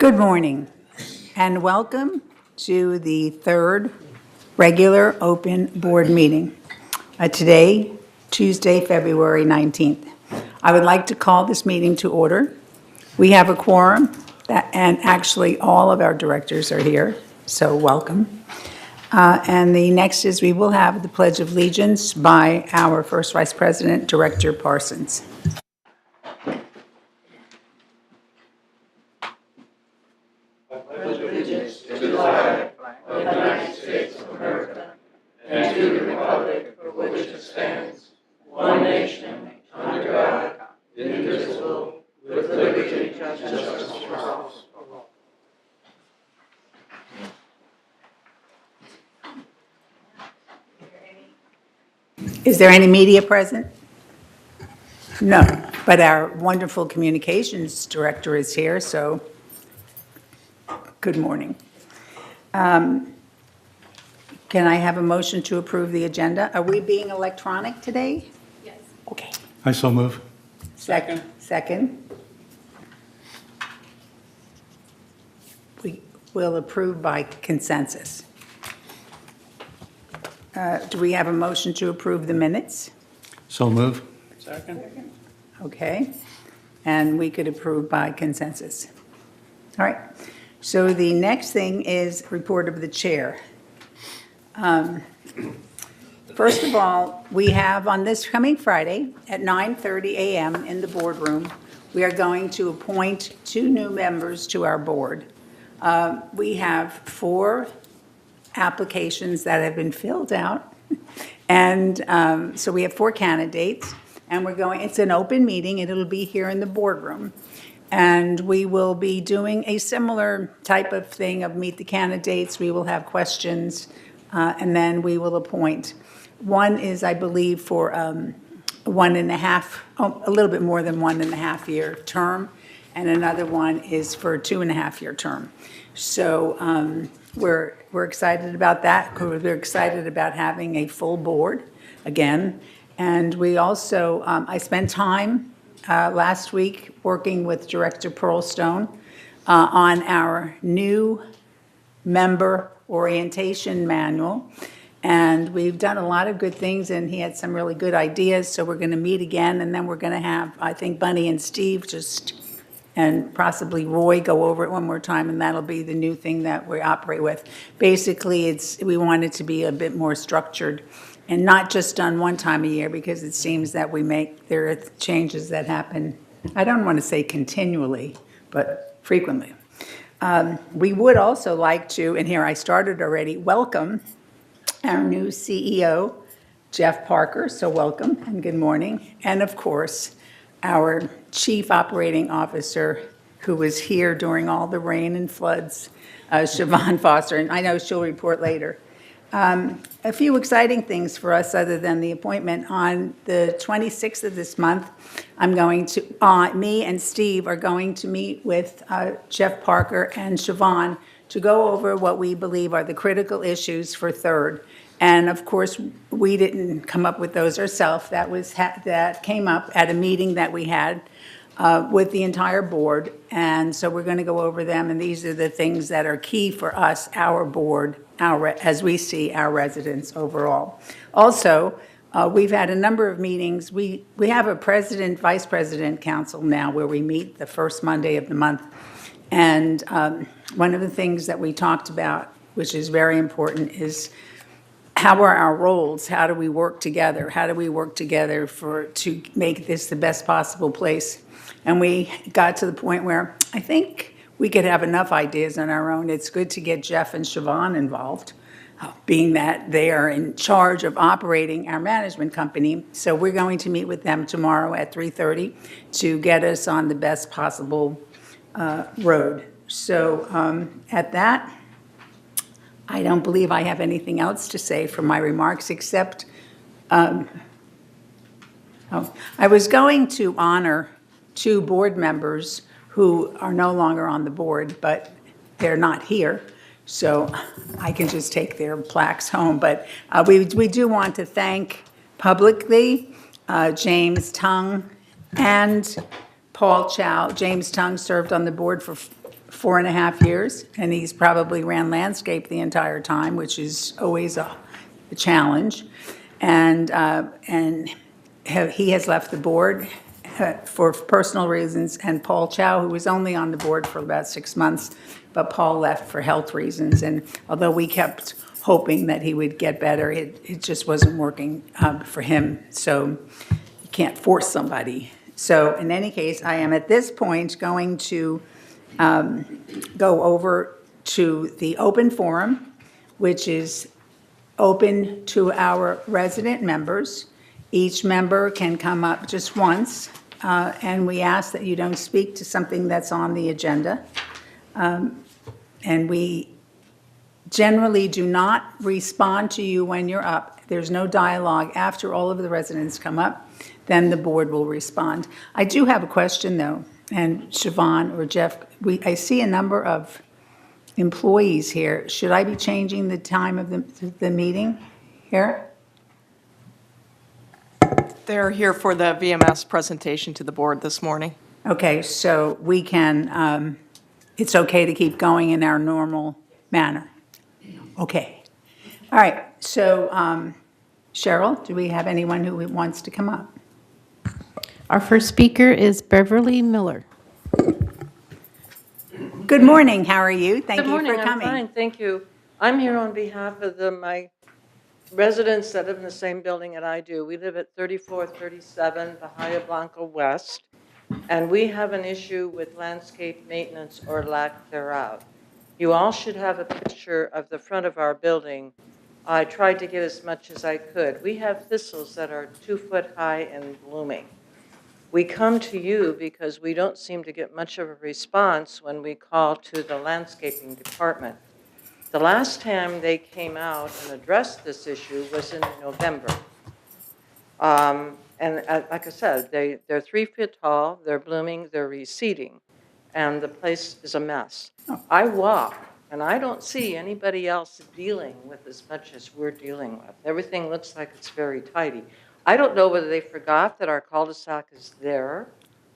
Good morning and welcome to the third regular open board meeting. Today, Tuesday, February 19th. I would like to call this meeting to order. We have a quorum and actually all of our directors are here, so welcome. And the next is we will have the Pledge of Allegiance by our First Vice President, Director Parsons. Is there any media present? No, but our wonderful communications director is here, so good morning. Can I have a motion to approve the agenda? Are we being electronic today? Yes. Okay. I so move. Second. We will approve by consensus. Do we have a motion to approve the minutes? So move. Second. Okay, and we could approve by consensus. All right, so the next thing is report of the chair. First of all, we have on this coming Friday at 9:30 a.m. in the boardroom, we are going to appoint 2 new members to our board. We have 4 applications that have been filled out, and so we have 4 candidates, and it's an open meeting, and it'll be here in the boardroom. And we will be doing a similar type of thing of meet the candidates. We will have questions, and then we will appoint. One is, I believe, for 1.5, a little bit more than 1.5 year term, and another one is for a 2.5 year term. So we're excited about that. We're excited about having a full board again. And we also, I spent time last week working with Director Pearlstone on our new member orientation manual. And we've done a lot of good things, and he had some really good ideas. So we're going to meet again, and then we're going to have, I think, Bunny and Steve and possibly Roy go over it one more time, and that'll be the new thing that we operate with. Basically, we want it to be a bit more structured and not just done one time a year, because it seems that there are changes that happen, I don't want to say continually, but frequently. We would also like to, and here I started already, welcome our new CEO, Jeff Parker. So welcome and good morning. And of course, our Chief Operating Officer, who was here during all the rain and floods, Siobhan Foster, and I know she'll report later. A few exciting things for us other than the appointment. On the 26th of this month, me and Steve are going to meet with Jeff Parker and Siobhan to go over what we believe are the critical issues for third. And of course, we didn't come up with those ourselves. That came up at a meeting that we had with the entire board. And so we're going to go over them. And these are the things that are key for us, our board, as we see our residents overall. Also, we've had a number of meetings. We have a president, vice president council now where we meet the first Monday of the month. And one of the things that we talked about, which is very important, is how are our roles? How do we work together? How do we work together to make this the best possible place? And we got to the point where I think we could have enough ideas on our own. It's good to get Jeff and Siobhan involved, being that they are in charge of operating our management company. So we're going to meet with them tomorrow at 3:30 to get us on the best possible road. So at that, I don't believe I have anything else to say for my remarks except I was going to honor 2 board members who are no longer on the board, but they're not here, so I can just take their plaques home. But we do want to thank publicly James Tung and Paul Chow. James Tung served on the board for 4.5 years, and he's probably ran landscape the entire time, which is always a challenge. And he has left the board for personal reasons, and Paul Chow, who was only on the board for about 6 months, but Paul left for health reasons. And although we kept hoping that he would get better, it just wasn't working for him. So you can't force somebody. So in any case, I am at this point going to go over to the open forum, which is open to our resident members. Each member can come up just once, and we ask that you don't speak to something that's on the agenda. And we generally do not respond to you when you're up. There's no dialogue. After all of the residents come up, then the board will respond. I do have a question, though, and Siobhan or Jeff, I see a number of employees here. Should I be changing the time of the meeting here? They're here for the VMS presentation to the board this morning. Okay, so we can, it's okay to keep going in our normal manner? Okay. All right, so Cheryl, do we have anyone who wants to come up? Our first speaker is Beverly Miller. Good morning, how are you? Thank Good you morning, for coming. I'm fine, thank you. I'm here on behalf of my residents that live in the same building that I do. We live at 3437 Bahia Blanca West, and we have an issue with landscape maintenance or lack thereof. You all should have a picture of the front of our building. I tried to get as much as I could. We have thistles that are 2 foot high and blooming. We come to you because we don't seem to get much of a response when we call to the landscaping department. The last time they came out and addressed this issue was in November. Like I said, they're 3 feet tall, they're blooming, they're receding, and the place is a mess. I walk, and I don't see anybody else dealing with as much as we're dealing with. Everything looks like it's very tidy. I don't know whether they forgot that our cul-de-sac is there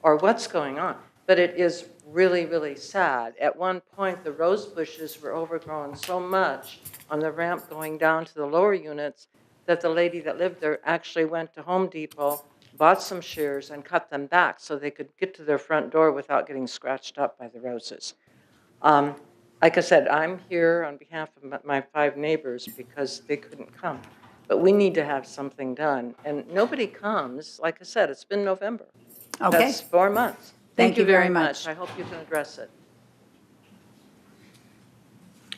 or what's going on, but it is really, really sad. At one point, the rose bushes were overgrown so much on the ramp going down to the lower units that the lady that lived there actually went to Home Depot, bought some shears, and cut them back so they could get to their front door without getting scratched up by the roses. Like I said, I'm here on behalf of my 5 neighbors because they couldn't come. But we need to have something done. And nobody comes. Like I said, it's been November. Okay. That's 4 months. Thank you very much. I hope you can address it.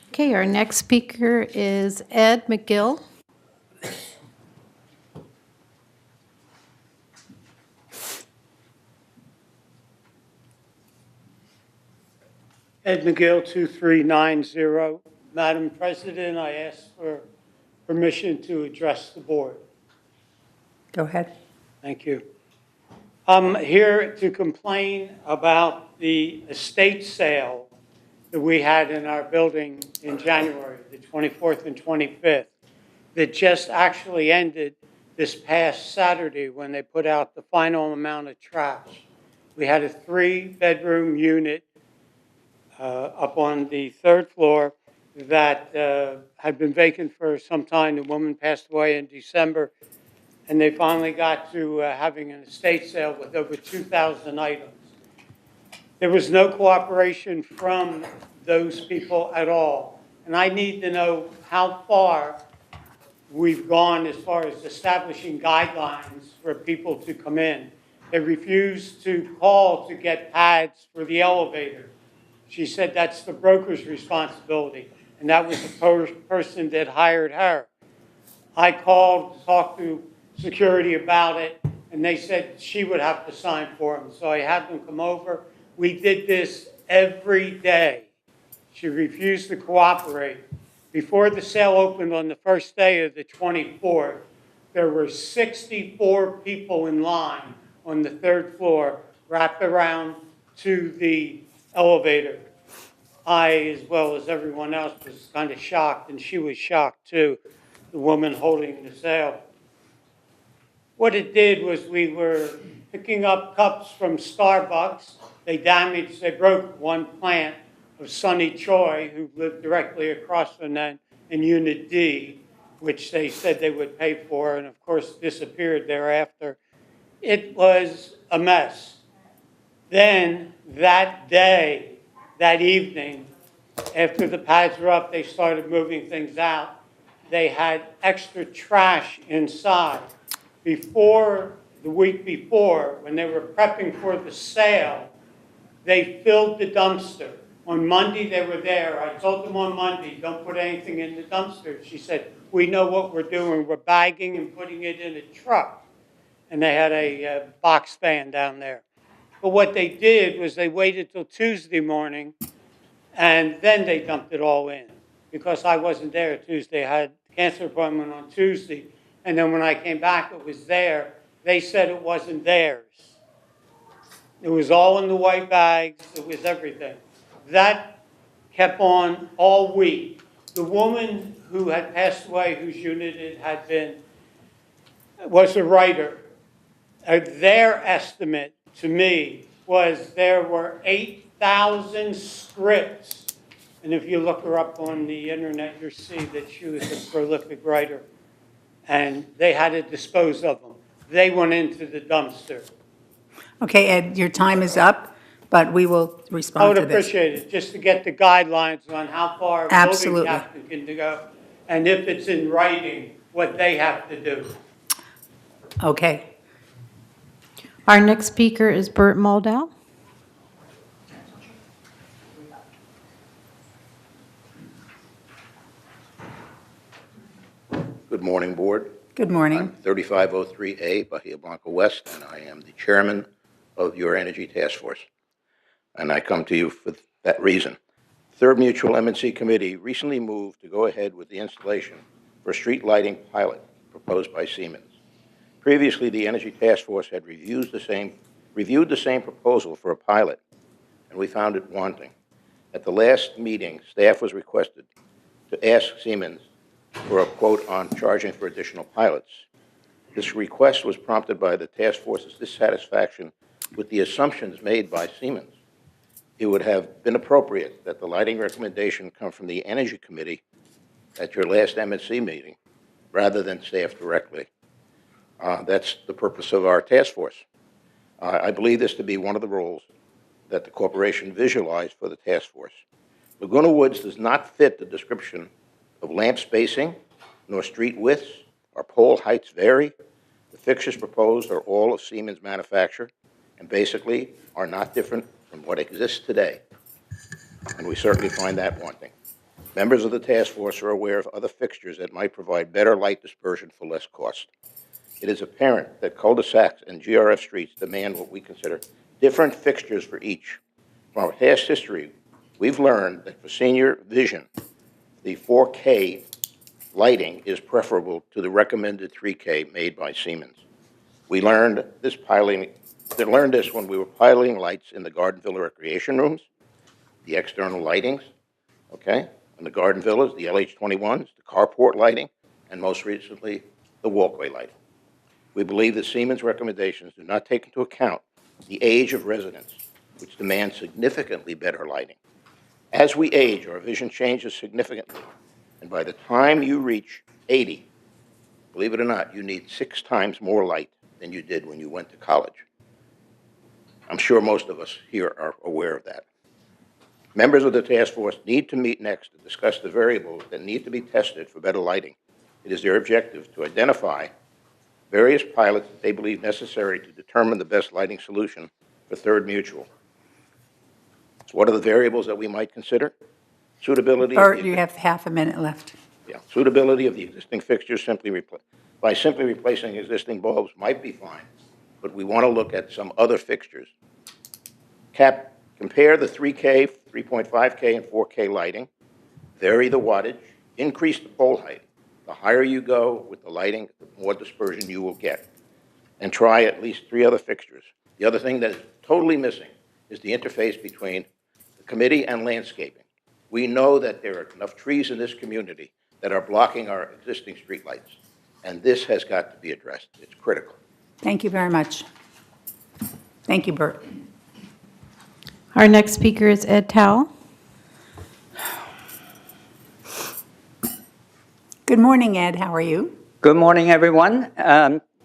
Okay, our next speaker is Ed McGill. Ed McGill, 2390. Madam President, I ask for permission to address the board. Go ahead. Thank you. I'm here to complain about the estate sale that we had in our building in January, the 24th and 25th, that just actually ended this past Saturday when they put out the final amount of trash. We had a 3-bedroom unit up on the 3rd floor that had been vacant for some time. The woman passed away in December, and they finally got to having an estate sale with over 2,000 items. There was no cooperation from those people at all, and I need to know how far we've gone as far as establishing guidelines for people to come in. They refused to call to get pads for the elevator. She said that's the broker's responsibility, and that was the person that hired her. I called to talk to security about it, and they said she would have to sign for them. So I had them come over. We did this every day. She refused to cooperate. Before the sale opened on the first day of the 24th, there were 64 people in line on the 3rd floor wrapped around to the elevator. I, as well as everyone else, was kind of shocked, and she was shocked too, the woman holding the sale. What it did was we were picking up cups from Starbucks. They broke one plant. of Sonny Choi, who lived directly across from them in Unit D, which they said they would pay for, and of course disappeared thereafter. It was a mess. Then that day, that evening, after the pads were up, they started moving things out. They had extra trash inside. Before, the week before, when they were prepping for the sale, they filled the dumpster. On Monday, they were there. I told them on Monday, don't put anything in the dumpster. She said, we know what we're doing. We're bagging and putting it in a truck. And they had a box fan down there. But what they did was they waited till Tuesday morning, and then they dumped it all in. Because I wasn't there Tuesday. I had a cancer appointment on Tuesday. And then when I came back, it was there. They said it wasn't theirs. It was all in the white bags. It was everything. That kept on all week. The woman who had passed away, whose unit it had been, was a writer. Their estimate to me was there were 8,000 scripts. And if you look her up on the internet, you'll see that she was a prolific writer. And they had to dispose of them. They went into the dumpster. Okay, Ed, your time is up, but we will I respond would to this. appreciate it, just to get the guidelines on how far a building Absolutely. captain can go, and if it's in writing, what they have to do. Okay. Our next speaker is Bert Moldow. Good morning, Board. Good I'm morning. 3503A, Bahia Blanca West, and I am the chairman of your Energy Task Force. And I come to you for that reason. Third Mutual M&C Committee recently moved to go ahead with the installation for a street lighting pilot proposed by Siemens. Previously, the Energy Task Force had reviewed the same proposal for a pilot, and we found it wanting. At the last meeting, staff was requested to ask Siemens for a quote on charging for additional pilots. This request was prompted by the task force's dissatisfaction with the assumptions made by Siemens. It would have been appropriate that the lighting recommendation come from the Energy Committee at your last M&C meeting, rather than staff directly. That's the purpose of our task force. I believe this to be one of the roles that the corporation visualized for the task force. Laguna Woods does not fit the description of lamp spacing, nor street widths. Our pole heights vary. The fixtures proposed are all of Siemens manufacture, and basically are not different from what exists today. And we certainly find that wanting. Members of the task force are aware of other fixtures that might provide better light dispersion for less cost. It is apparent that cul-de-sacs and GRF streets demand what we consider different fixtures for each. From our past history, we've learned that for senior vision, the 4K lighting is preferable to the recommended 3K made by Siemens. We learned this when we were piloting lights in the Garden Villa recreation rooms, the external lightings, okay, in the Garden Villas, the LH21s, the carport lighting, and most recently, the walkway lighting. We believe that Siemens recommendations do not take into account the age of residents, which demands significantly better lighting. As we age, our vision changes significantly, and by the time you reach 80, believe it or not, you need 6 times more light than you did when you went to college. I'm sure most of us here are aware of that. Members of the task force need to meet next to discuss the variables that need to be tested for better lighting. It is their objective to identify various pilots that they believe necessary to determine the best lighting solution for Third Mutual. So what are the variables that we might consider? Suitability. Bert, you have half a minute left. Yeah, suitability of the existing fixtures by simply replacing existing bulbs might be fine, but we want to look at some other fixtures. Compare the 3K, 3.5K, and 4K lighting, vary the wattage, increase the pole height. The higher you go with the lighting, the more dispersion you will get. And try at least 3 other fixtures. The other thing that is totally missing is the interface between the committee and landscaping. We know that there are enough trees in this community that are blocking our existing streetlights, and this has got to be addressed. It's critical. Thank you very much. Thank you, Bert. Our next speaker is Ed Towle. Good morning, Ed. How are you? Good morning, everyone.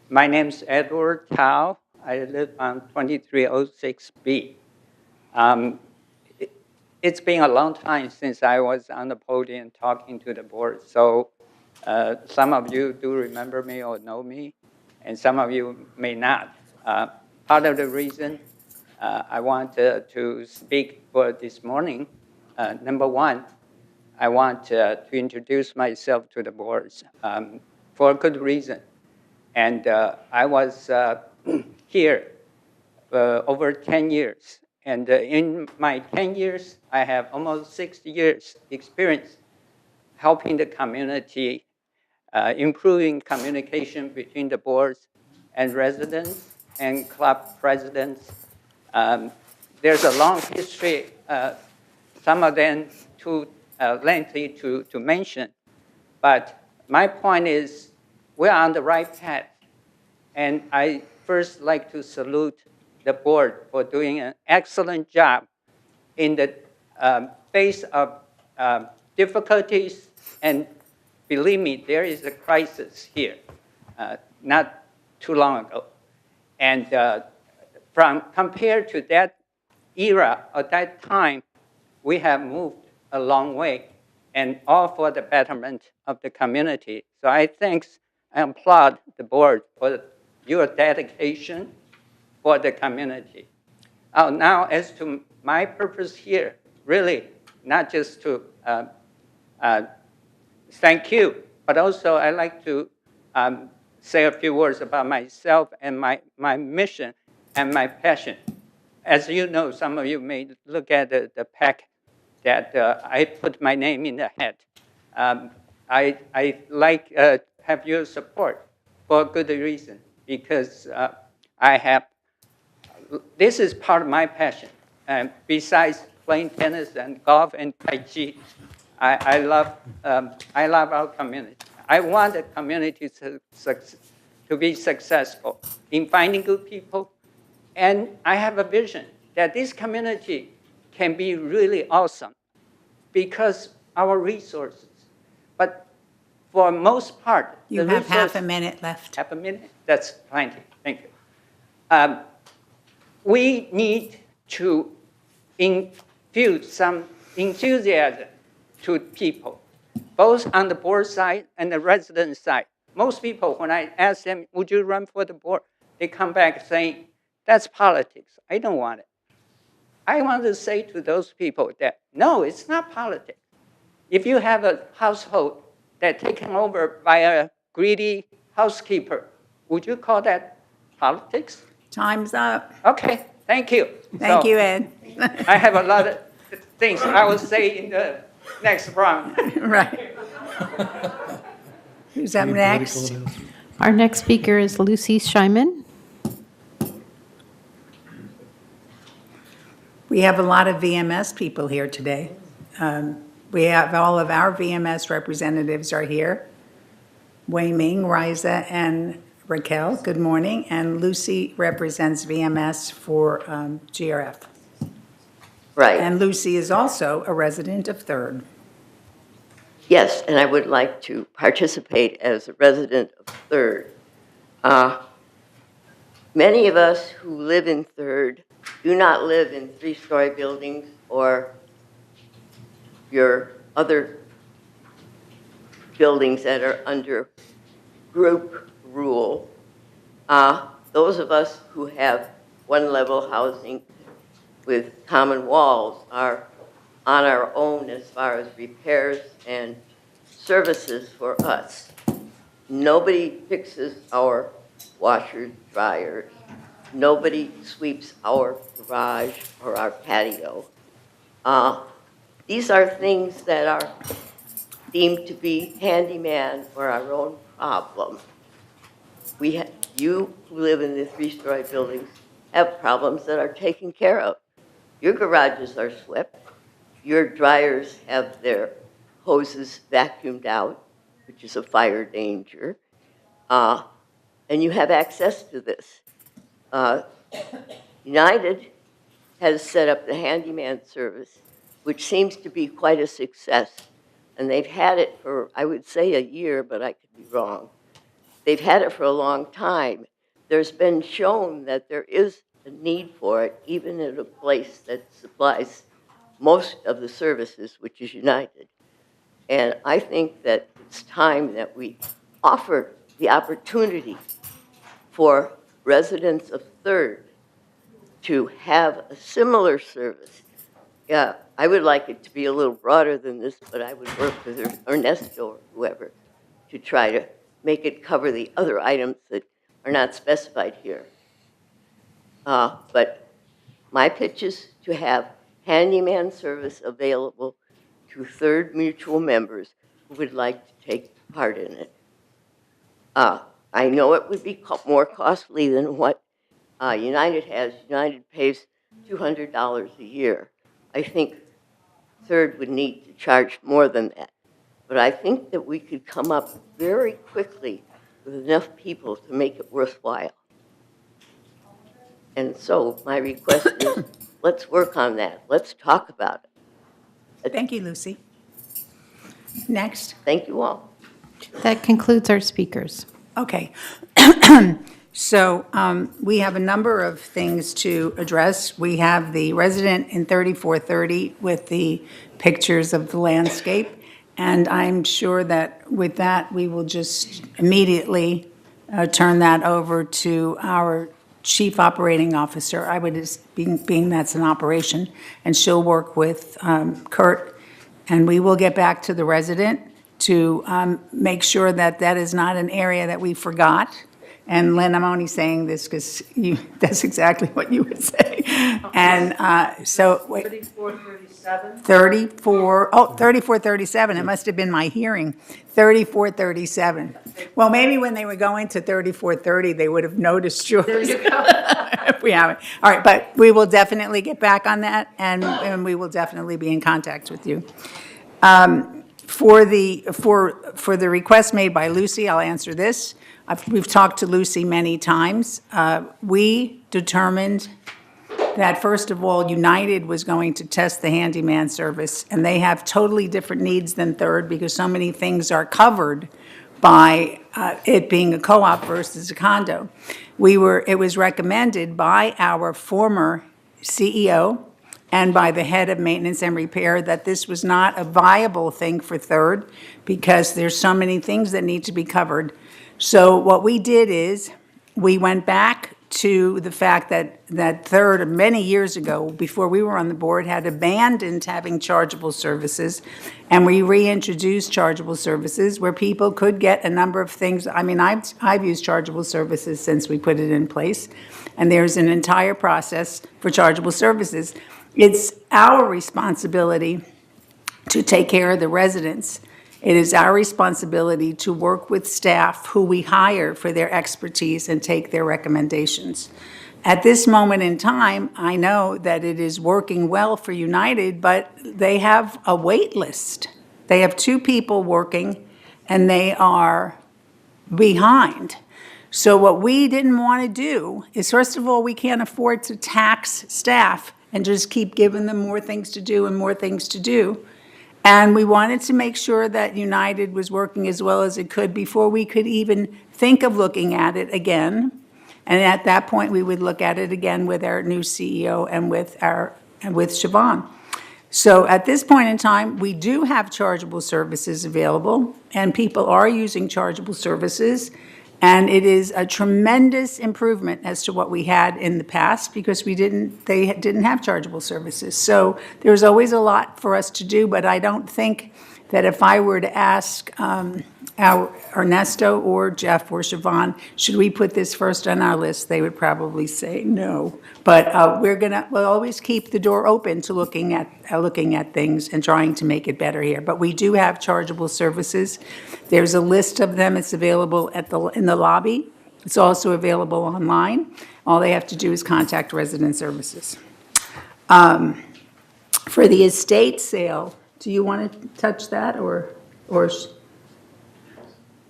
My name is Edward Tao. I live on 2306B. It, it's been a long time since I was on the podium talking to the board, so some of you do remember me or know me, and some of you may not. Part of the reason I want to speak for this morning, number one, I want to introduce myself to the boards for a good reason. And I was here over 10 years. And in my 10 years, I have almost 60 years experience helping the community, improving communication between the boards and residents and club presidents. There's a long history, some of them too lengthy to mention. But my point is, we're on the right path. And I first like to salute the board for doing an excellent job in the face of difficulties. And believe me, there is a crisis here, not too long ago. And compared to that era or that time, we have moved a long way, and all for the betterment of the community. So I applaud the board for your dedication for the community. Now, as to my purpose here, really, not just to thank you, but also I'd like to say a few words about myself and my mission and my passion. As you know, some of you may look at the pack that I put my name in the hat. I like have your support for a good reason, because this is part of my passion. Besides playing tennis and golf and Tai Chi, I love our community. I want the community to be successful in finding good people. And I have a vision that this community can be really awesome because our resources. But for most part, You have half a minute left. Half a minute? That's plenty. Thank you. We need to infuse some enthusiasm to people, both on the board side and the resident side. Most people, when I ask them, would you run for the board? They come back saying, that's politics. I don't want it. I want to say to those people that, no, it's not politics. If you have a household that's taken over by a greedy housekeeper, would you call that politics? Time's up. Okay, thank you. Thank you, Ed. I have a lot of things I will say in the next round. Right. Who's up next? Our next speaker is Lucy Scheinman. We have a lot of VMS people here today. We have all of our VMS representatives are here. Wei Ming, Riza, and Raquel, good morning. And Lucy represents VMS for GRF. Right. And Lucy is also a resident of Third. Yes, and I would like to participate as a resident of Third. Many of us who live in Third do not live in three-story buildings or your other buildings that are under group rule. Those of us who have one-level housing with common walls are on our own as far as repairs and services for us. Nobody fixes our washers, dryers. Nobody sweeps our garage or our patio. These are things that are deemed to be handyman or our own problem. You who live in the three-story buildings have problems that are taken care of. Your garages are swept. Your dryers have their hoses vacuumed out, which is a fire danger. And you have access to this. United has set up the handyman service, which seems to be quite a success. and they've had it for, I would say, a year, but I could be wrong. They've had it for a long time. There's been shown that there is a need for it, even at a place that supplies most of the services, which is United. And I think that it's time that we offer the opportunity for residents of Third to have a similar service. Yeah, I would like it to be a little broader than this, but I would work with Ernesto or whoever to try to make it cover the other items that are not specified here. But my pitch is to have handyman service available to Third Mutual members who would like to take part in it. I know it would be more costly than what United has. United pays $200 a year. I think Third would need to charge more than that. But I think that we could come up very quickly with enough people to make it worthwhile. And so my request is, let's work on that. Let's talk about it. Thank you, Lucy. Next. Thank you all. That concludes our speakers. Okay. So we have a number of things to address. We have the resident in 3430 with the pictures of the landscape. And I'm sure that with that, we will just immediately turn that over to our Chief Operating Officer. I would, being that's an operation, and she'll work with Kurt. And we will get back to the resident to make sure that that is not an area that we forgot. And Lynn, I'm only saying this because that's exactly what you would say. And so, wait. 3437? 3437, it must have been my hearing. 3437. Well, maybe when they were going to 3430, they would have noticed yours. There you go. If we haven't. All right, but we will definitely get back on that, and we will definitely be in contact with you. For the request made by Lucy, I'll answer this. We've talked to Lucy many times. We determined that, first of all, United was going to test the handyman service, and they have totally different needs than Third because so many things are covered by it being a co-op versus a condo. It was recommended by our former CEO and by the head of maintenance and repair that this was not a viable thing for Third because there's so many things that need to be covered. So what we did is we went back to the fact that Third, many years ago, before we were on the board, had abandoned having chargeable services, and we reintroduced chargeable services where people could get a number of things. I mean, I've used chargeable services since we put it in place, and there's an entire process for chargeable services. It's our responsibility to take care of the residents. It is our responsibility to work with staff who we hire for their expertise and take their recommendations. At this moment in time, I know that it is working well for United, but they have a wait list. They have 2 people working, and they are behind. So what we didn't want to do is, first of all, we can't afford to tax staff and just keep giving them more things to do and more things to do. And we wanted to make sure that United was working as well as it could before we could even think of looking at it again. And at that point, we would look at it again with our new CEO and with Siobhan. So at this point in time, we do have chargeable services available, and people are using chargeable services. And it is a tremendous improvement as to what we had in the past because they didn't have chargeable services. So there's always a lot for us to do, but I don't think that if I were to ask our Ernesto or Jeff or Siobhan, should we put this first on our list, they would probably say no. But we'll always keep the door open to looking at things and trying to make it better here. But we do have chargeable services. There's a list of them. It's available in the lobby. It's also available online. All they have to do is contact Resident Services. For the estate sale, do you want to touch that or?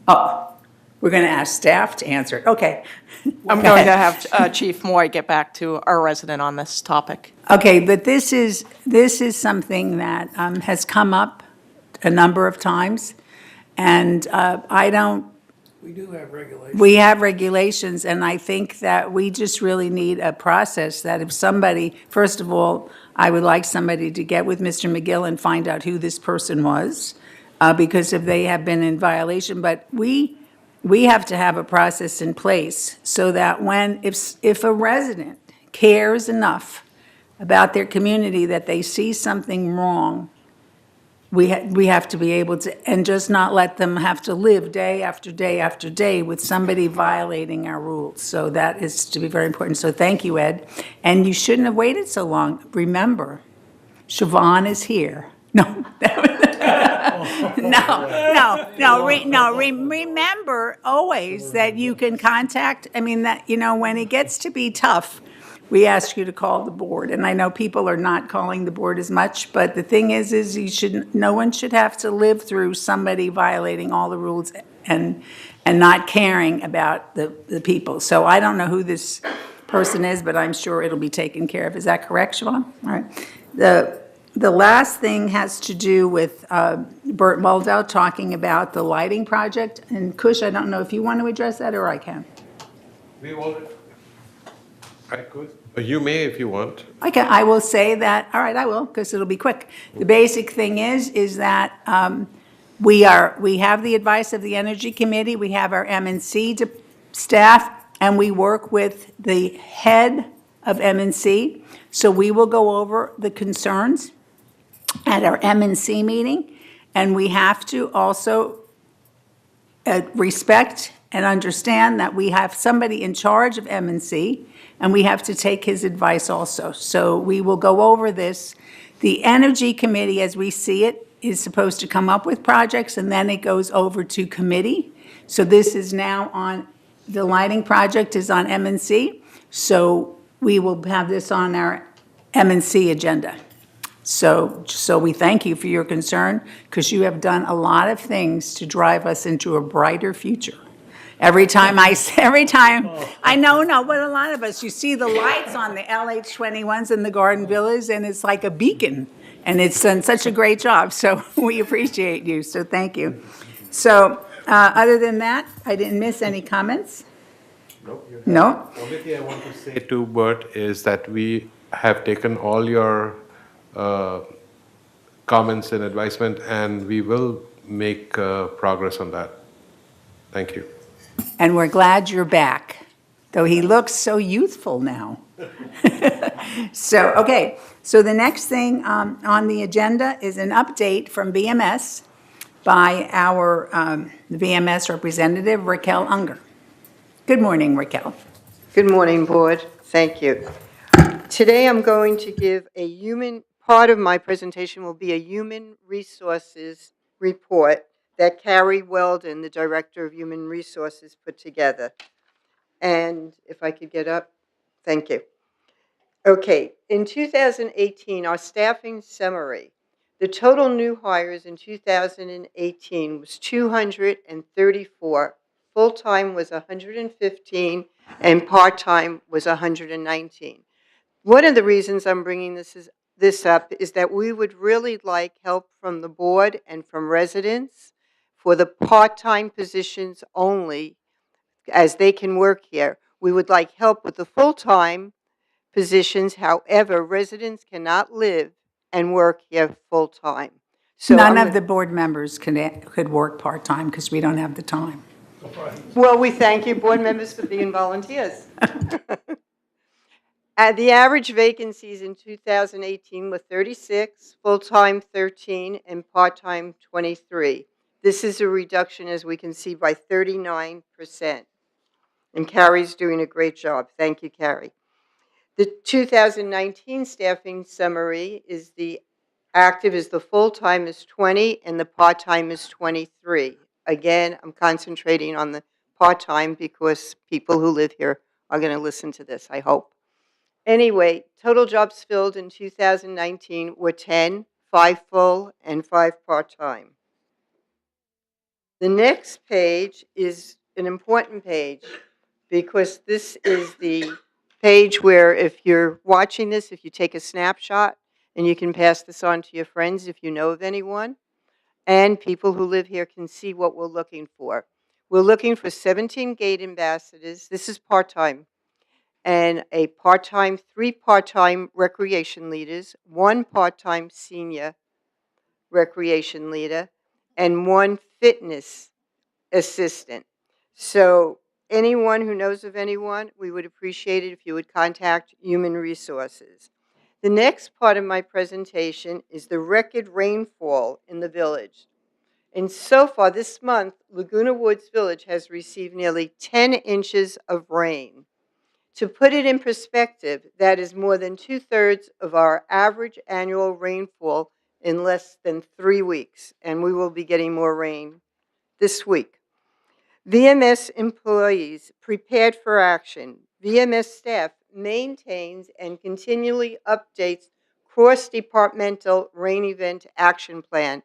Oh, we're going to ask staff to answer it. Okay. I'm going to have Chief Moy get back to our resident on this topic. Okay, but this is something that has come up a number of times. And I don't, We do have regulations. we have regulations, and I think that we just really need a process that if somebody, first of all, I would like somebody to get with Mr. McGill and find out who this person was, because if they have been in violation, but we have to have a process in place so that if a resident cares enough about their community that they see something wrong, we have to be able to, and just not let them have to live day after day after day with somebody violating our rules. So that is to be very important. So thank you, Ed. And you shouldn't have waited so long. Remember, Siobhan is here. No. Remember always that you can contact, when it gets to be tough, we ask you to call the board. And I know people are not calling the board as much, but the thing is no one should have to live through somebody violating all the rules and not caring about the people. So I don't know who this person is, but I'm sure it'll be taken care of. Is that correct, Siobhan? All right. The last thing has to do with Bert Muldow talking about the lighting project. And Kush, I don't know if you want to address that or I can. We all, I could. You may if you want. Okay, I will say that, all right, I will, because it'll be quick. The basic thing is that we have the advice of the Energy Committee, we have our M&C staff, and we work with the head of M&C. So we will go over the concerns at our M&C meeting, and we have to also respect and understand that we have somebody in charge of M&C, and we have to take his advice also. So we will go over this. The Energy Committee, as we see it, is supposed to come up with projects, and then it goes over to committee. So this is now on, the lighting project is on M&C, so we will have this on our M&C agenda. So we thank you for your concern, because you have done a lot of things to drive us into a brighter future. Every time, I know, but a lot of us, you see the lights on the LH21s in the Garden Villas, and it's like a beacon, and it's done such a great job, so we appreciate you, so thank you. So, other than that, I didn't miss any comments? No? The only thing I want to say to Bert is that we have taken all your comments and advisement, and we will make progress on that. Thank you. And we're glad you're back, though he looks so youthful now. So the next thing on the agenda is an update from BMS by our VMS representative, Raquel Unger. Good morning, Raquel. Good morning, Board. Thank you. Today I'm going to give part of my presentation will be a human resources report that Carrie Weldon, the Director of Human Resources, put together. And if I could get up, thank you. Okay, in 2018, our staffing summary, the total new hires in 2018 was 234, full-time was 115, and part-time was 119. One of the reasons I'm bringing this up is that we would really like help from the board and from residents for the part-time positions only, as they can work here. We would like help with the full-time positions. However, residents cannot live and work here full-time. So None of the board members could work part-time because we don't have the time. Well, we thank you, board members, for being volunteers. The average vacancies in 2018 were 36, full-time 13, and part-time 23. This is a reduction, as we can see, by 39%. And Carrie's doing a great job. Thank you, Carrie. The 2019 staffing summary is the active is the full-time is 20 and the part-time is 23. Again, I'm concentrating on the part-time because people who live here are going to listen to this, I hope. Anyway, total jobs filled in 2019 were 10, 5 full and 5 part-time. The next page is an important page because this is the page where if you're watching this, if you take a snapshot and you can pass this on to your friends if you know of anyone, and people who live here can see what we're looking for. We're looking for 17 gate ambassadors. This is part-time. And three part-time recreation leaders, one part-time senior recreation leader, and one fitness assistant. So anyone who knows of anyone, we would appreciate it if you would contact Human Resources. The next part of my presentation is the record rainfall in the village. And so far this month, Laguna Woods Village has received nearly 10 inches of rain. To put it in perspective, that is more than 2/3 of our average annual rainfall in less than 3 weeks, and we will be getting more rain this week. VMS employees prepared for action. VMS staff maintains and continually updates cross-departmental rain event action plan,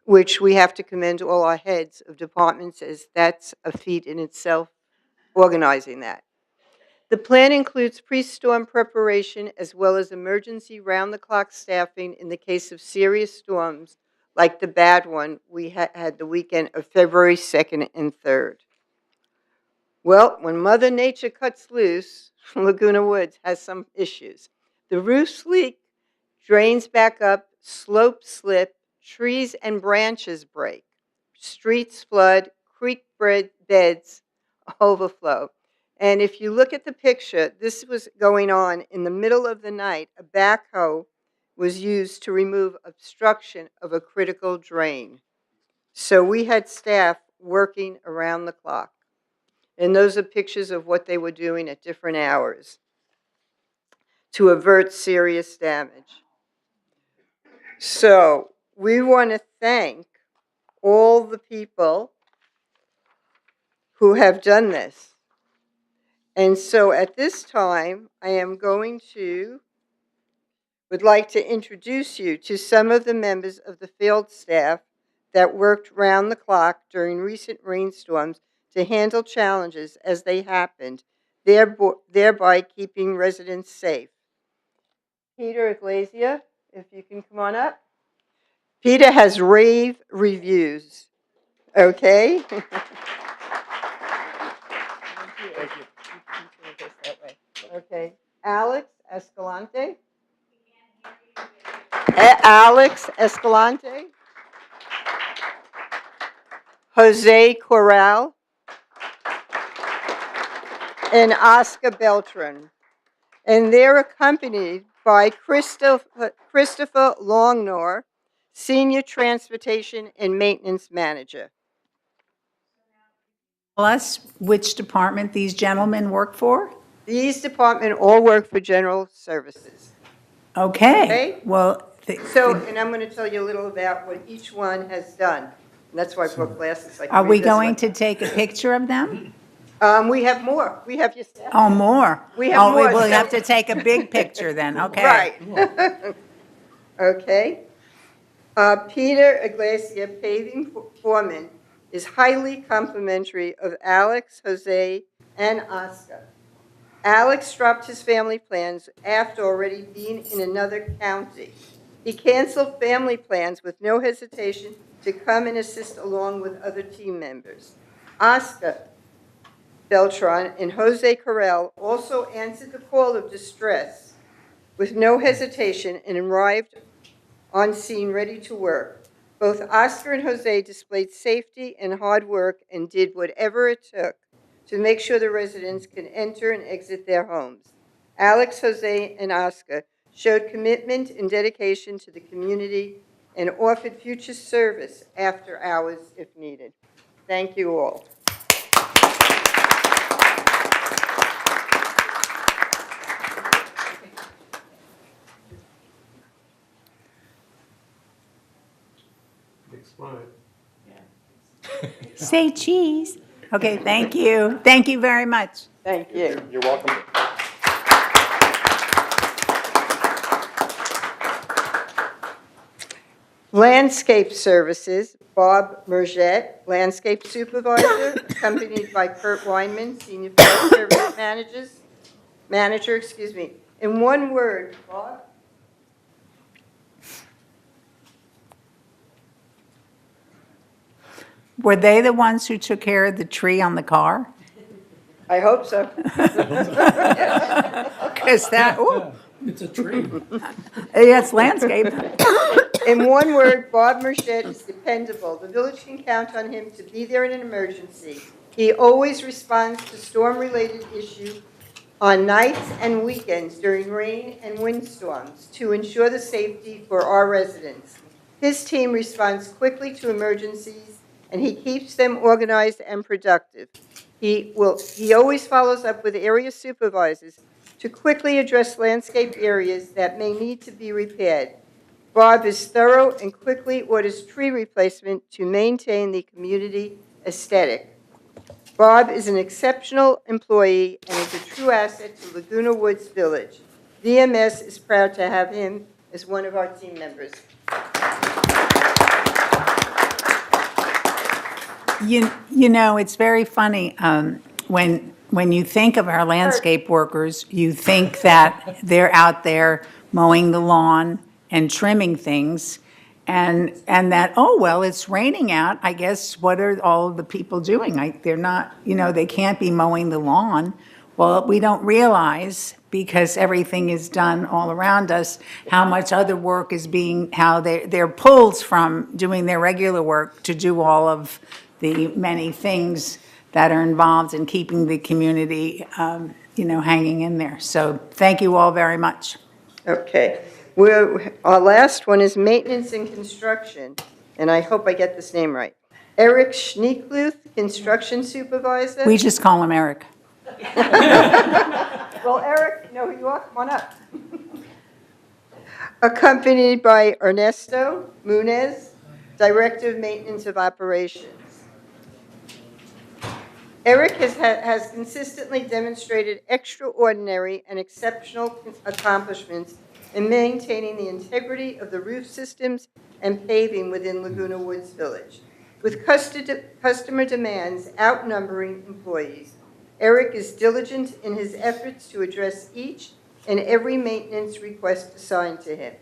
which we have to commend all our heads of departments, as that's a feat in itself, organizing that. The plan includes pre-storm preparation as well as emergency round-the-clock staffing in the case of serious storms like the bad one we had the weekend of February 2nd and 3rd. Well, when Mother Nature cuts loose, Laguna Woods has some issues. The roofs leak, drains back up, slopes slip, trees and branches break, streets flood, creek beds overflow. And if you look at the picture, this was going on in the middle of the night. A backhoe was used to remove obstruction of a critical drain. So we had staff working around the clock. And those are pictures of what they were doing at different hours to avert serious damage. So we want to thank all the people who have done this. And so at this time, I am would like to introduce you to some of the members of the field staff that worked round the clock during recent rainstorms to handle challenges as they happened, thereby keeping residents safe. Peter Iglesia, if you can come on up. Peter has rave reviews, okay? Thank you. Okay. Alex Escalante. Alex Escalante. Jose Corral. And Oscar Beltran. And they're accompanied by Christopher Longnor, Senior Transportation and Maintenance Manager. Tell us which department these gentlemen work for? These departments all work for General Services. Okay, Okay. well, And I'm going to tell you a little about what each one has done. And that's why I brought glasses. I can are we read this going one. to take a picture of them? We have more. We have your staff. Oh, more? We have more, We'll so- have to take a big picture then, okay. Right. Okay. Peter Iglesia, paving foreman, is highly complimentary of Alex, Jose, and Oscar. Alex dropped his family plans after already being in another county. He canceled family plans with no hesitation to come and assist along with other team members. Oscar Beltran and Jose Corral also answered the call of distress with no hesitation and arrived on scene ready to work. Both Oscar and Jose displayed safety and hard work and did whatever it took to make sure the residents can enter and exit their homes. Alex, Jose, and Oscar showed commitment and dedication to the community and offered future service after hours if needed. Thank you all. Say cheese. Okay, thank you. Thank you very much. Thank you. You're welcome. Landscape Services, Bob Merget, Landscape Supervisor, accompanied by Kurt Weinman, Senior Field Service Manager. In one word, Bob? were they the ones who took care of the tree on the car? I hope so. Because that, ooh, It's a tree. yes, landscape. In one word, Bob Merced is dependable. The village can count on him to be there in an emergency. He always responds to storm-related issues on nights and weekends during rain and windstorms to ensure the safety for our residents. His team responds quickly to emergencies, and he keeps them organized and productive. He always follows up with area supervisors to quickly address landscape areas that may need to be repaired. Bob is thorough and quickly orders tree replacement to maintain the community aesthetic. Bob is an exceptional employee and is a true asset to Laguna Woods Village. VMS is proud to have him as one of our team members. You know, it's very funny, when you think of our landscape workers, you think that they're out there mowing the lawn and trimming things, and that, oh, well, it's raining out, I guess, what are all the people doing? They're not, they can't be mowing the lawn. Well, we don't realize, because everything is done all around us, how much other work is how they're pulled from doing their regular work to do all of the many things that are involved in keeping the community, hanging in there. So thank you all very much. Okay. Our last one is maintenance and construction, and I hope I get this name right. Eric Schneekluth, construction supervisor. We just call him Eric. Well, Eric, you know who you are? Come on up. Accompanied by Ernesto Munez, Director of Maintenance of Operations. Eric has consistently demonstrated extraordinary and exceptional accomplishments in maintaining the integrity of the roof systems and paving within Laguna Woods Village. With customer demands outnumbering employees, Eric is diligent in his efforts to address each and every maintenance request assigned to him.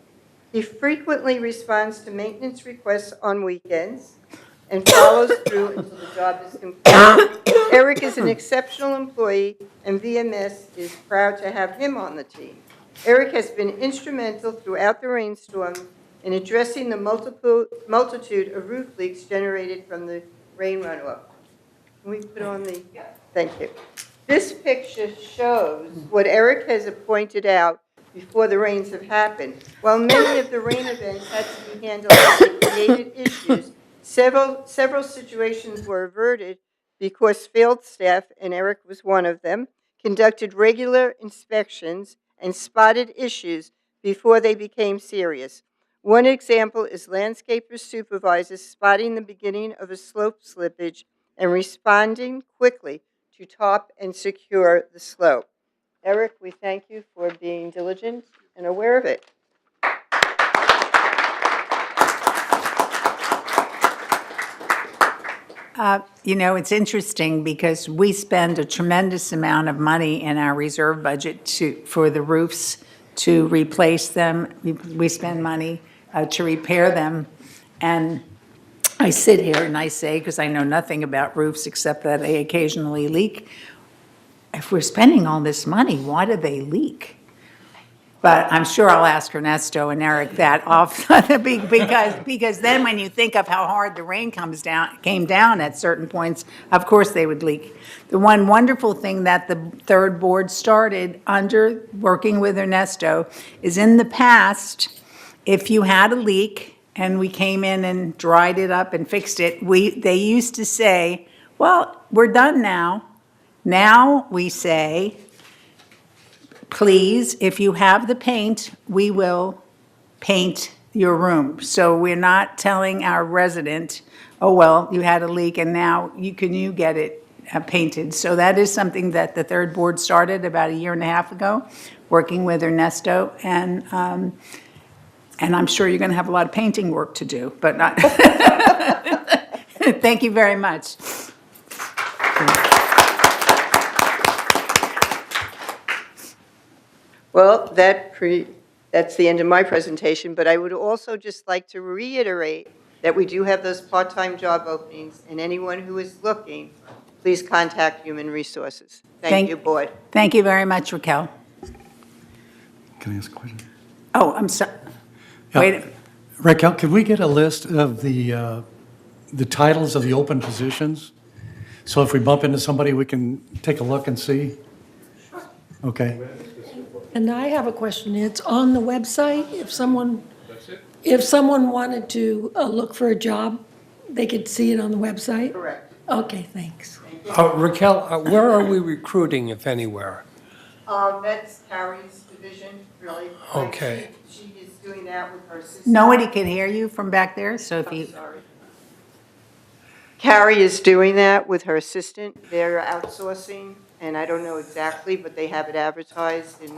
He frequently responds to maintenance requests on weekends and follows through until the job is complete. Eric is an exceptional employee, and VMS is proud to have him on the team. Eric has been instrumental throughout the rainstorm in addressing the multitude of roof leaks generated from the rain runoff. Can we put on the... Thank you. This picture shows what Eric has pointed out before the rains have happened. While many of the rain events had to be handled and created issues, several situations were averted because field staff, and Eric was one of them, conducted regular inspections and spotted issues before they became serious. One example is landscaper supervisors spotting the beginning of a slope slippage and responding quickly to top and secure the slope. Eric, we thank you for being diligent and aware of it. It's interesting because we spend a tremendous amount of money in our reserve budget for the roofs to replace them. We spend money to repair them. And I sit here and I say, because I know nothing about roofs except that they occasionally leak, if we're spending all this money, why do they leak? But I'm sure I'll ask Ernesto and Eric that off, because then when you think of how hard the rain came down at certain points, of course they would leak. The one wonderful thing that the third board started under working with Ernesto is, in the past, if you had a leak and we came in and dried it up and fixed it, they used to say, well, we're done now. Now we say, please, if you have the paint, we will paint your room. So we're not telling our resident, oh, well, you had a leak and now you get it painted. So that is something that the third board started about 1.5 years ago, working with Ernesto. And I'm sure you're going to have a lot of painting work to do, but not. Thank you very much. Well, that's the end of my presentation, but I would also just like to reiterate that we do have those part-time job openings, and anyone who is looking, please contact Human Resources. Thank you, Board. Thank you very much, Raquel. Can I ask a question? Oh, I'm sorry. Yeah. Wait, Raquel, could we get a list of the titles of the open positions? So if we bump into somebody, we can take a look and see? Okay. And I have a question. It's on the website. If someone wanted to look for a job, they could see it on the website? Correct. Okay, thanks. Raquel, where are we recruiting, if anywhere? That's Carrie's division, really. Okay. She is doing that with her assistant. nobody can hear you from back there, so if you, Sorry. Carrie is doing that with her assistant. They're outsourcing, and I don't know exactly, but they have it advertised, and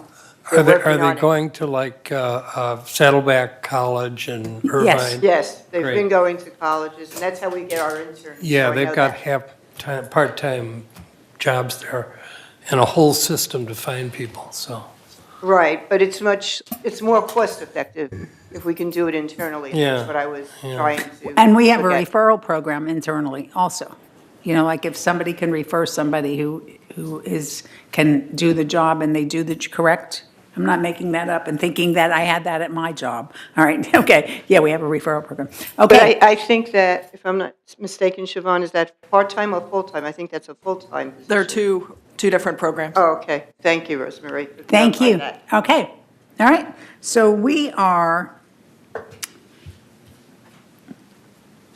Are they're they working on it. going to like Saddleback College and Irvine? Yes, they've Great. been going to colleges, and that's how we get our interns. Yeah, so I they've know got that. half-time, part-time jobs there and a whole system to find people, so. Right, but it's more cost-effective if we can do it internally. Yeah, That's what I was yeah. trying to. and we have a look at. referral program internally also. You know, like if somebody can refer somebody who can do the job and they do the correct, I'm not making that up and thinking that I had that at my job. All right, okay, yeah, we have a referral program. But Okay, I think that, if I'm not mistaken, Siobhan, is that part-time or full-time? I think that's a full-time position. There are two different programs. Oh, okay. Thank you, Rosemary. for thank you. clarifying that. Okay, all right. So we are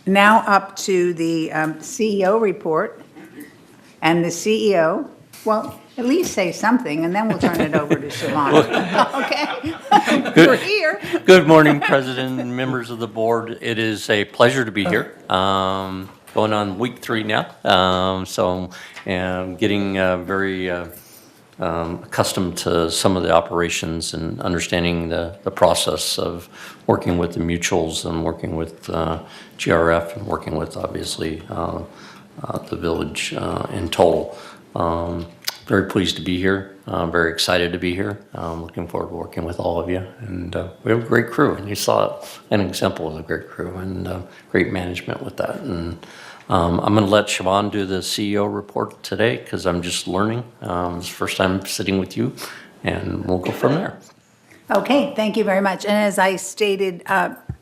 now up to the CEO report. And the CEO, well, at least say something, and then we'll turn it over to Siobhan. Okay? We're here. Good morning, President and members of the board. It is a pleasure to be here. Going on week 3 now, so I'm getting very accustomed to some of the operations and understanding the process of working with the mutuals and working with GRF and working with, obviously, the village in total. Very pleased to be here. Very excited to be here. Looking forward to working with all of you. And we have a great crew, and you saw an example of a great crew and great management with that. And I'm going to let Siobhan do the CEO report today because I'm just learning. It's the first time sitting with you, and we'll go from there. Okay, thank you very much. And as I stated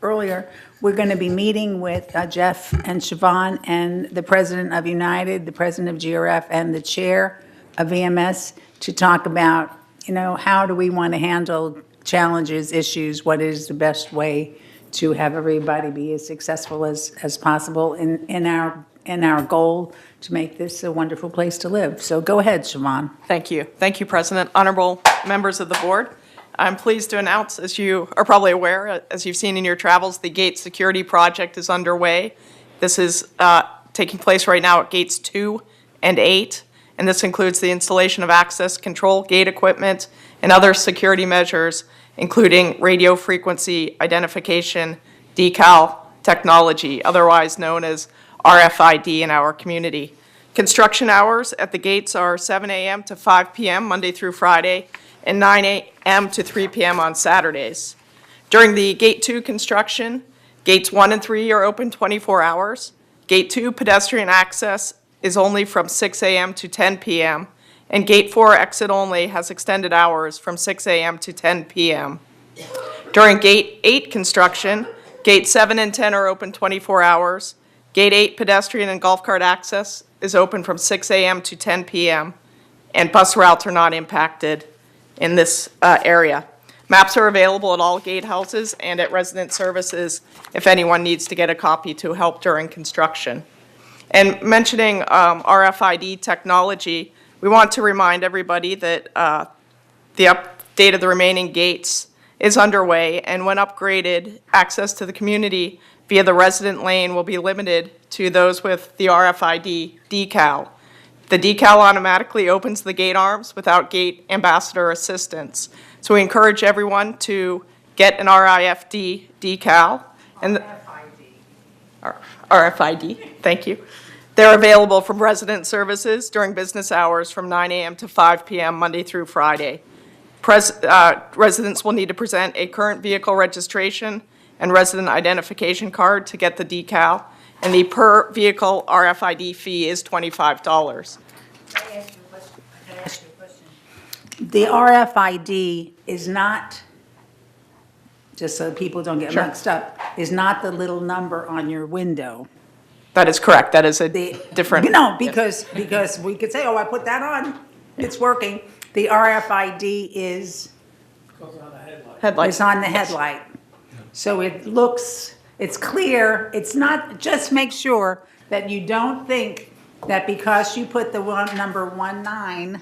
earlier, we're going to be meeting with Jeff and Siobhan and the president of United, the president of GRF, and the chair of VMS to talk about, you know, how do we want to handle challenges, issues, what is the best way to have everybody be as successful as possible in our goal to make this a wonderful place to live. So go ahead, Siobhan. Thank you. Thank you, President. Honorable members of the board, I'm pleased to announce, as you are probably aware, as you've seen in your travels, the Gate Security Project is underway. This is taking place right now at Gates 2 and 8, and this includes the installation of access control, gate equipment, and other security measures, including radio frequency identification decal technology, otherwise known as RFID in our community. Construction hours at the gates are 7 a.m. to 5 p.m. Monday through Friday, and 9 a.m. to 3 p.m. on Saturdays. During the Gate 2 construction, Gates 1 and 3 are open 24 hours. Gate 2 pedestrian access is only from 6 a.m. to 10 p.m., and Gate 4 exit only has extended hours from 6 a.m. to 10 p.m. During Gate 8 construction, Gate 7 and 10 are open 24 hours. Gate 8 pedestrian and golf cart access is open from 6 a.m. to 10 p.m., and bus routes are not impacted in this area. Maps are available at all gatehouses and at resident services if anyone needs to get a copy to help during construction. And mentioning RFID technology, we want to remind everybody that the update of the remaining gates is underway, and when upgraded, access to the community via the resident lane will be limited to those with the RFID decal. The decal automatically opens the gate arms without gate ambassador assistance. So we encourage everyone to get an RIFD decal. And RFID, thank you. They're available from resident services during business hours from 9 a.m. to 5 p.m. Monday through Friday. Residents will need to present a current vehicle registration and resident identification card to get the decal, and the per-vehicle RFID fee is $25. The RFID is not, just so people don't get Sure. mixed up, is not the little number on your window. That is correct. That is a The different. No, because we could say, oh, I put that on, it's working. The RFID is, Headlight. it's on the headlight. So it looks, it's clear, it's not, just make sure that you don't think that because you put the number 19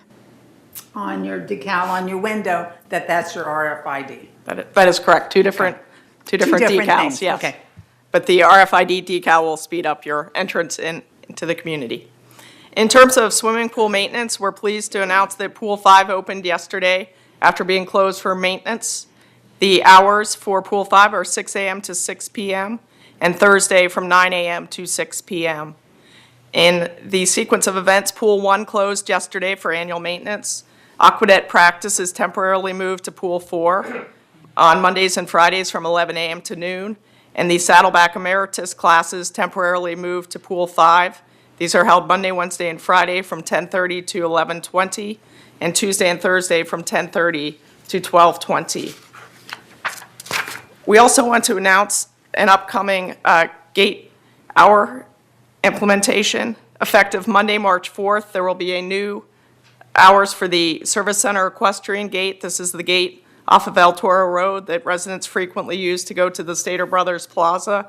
on your decal on your window, that that's your RFID. That is correct. Two different different decals, things, yes. okay. But the RFID decal will speed up your entrance into the community. In terms of swimming pool maintenance, we're pleased to announce that Pool 5 opened yesterday after being closed for maintenance. The hours for Pool 5 are 6 a.m. to 6 p.m. and Thursday from 9 a.m. to 6 p.m. In the sequence of events, Pool 1 closed yesterday for annual maintenance. Aquadet practice is temporarily moved to Pool 4 on Mondays and Fridays from 11 a.m. to noon, and the Saddleback Emeritus classes temporarily moved to Pool 5. These are held Monday, Wednesday, and Friday from 10:30 to 11:20, and Tuesday and Thursday from 10:30 to 12:20. We also want to announce an upcoming gate hour implementation. Effective Monday, March 4th, there will be a new hours for the Service Center equestrian gate. This is the gate off of El Toro Road that residents frequently use to go to the Stater Brothers Plaza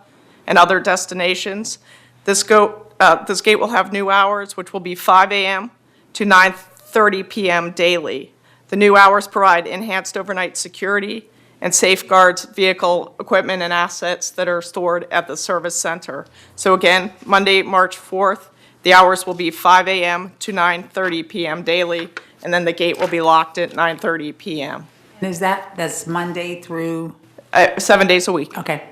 and other destinations. This gate will have new hours, which will be 5 a.m. to 9:30 p.m. daily. The new hours provide enhanced overnight security and safeguards vehicle equipment and assets that are stored at the service center. So again, Monday, March 4th, the hours will be 5 a.m. to 9:30 p.m. daily, and then the gate will be locked at 9:30 p.m. That's Monday through? 7 days a week. Okay.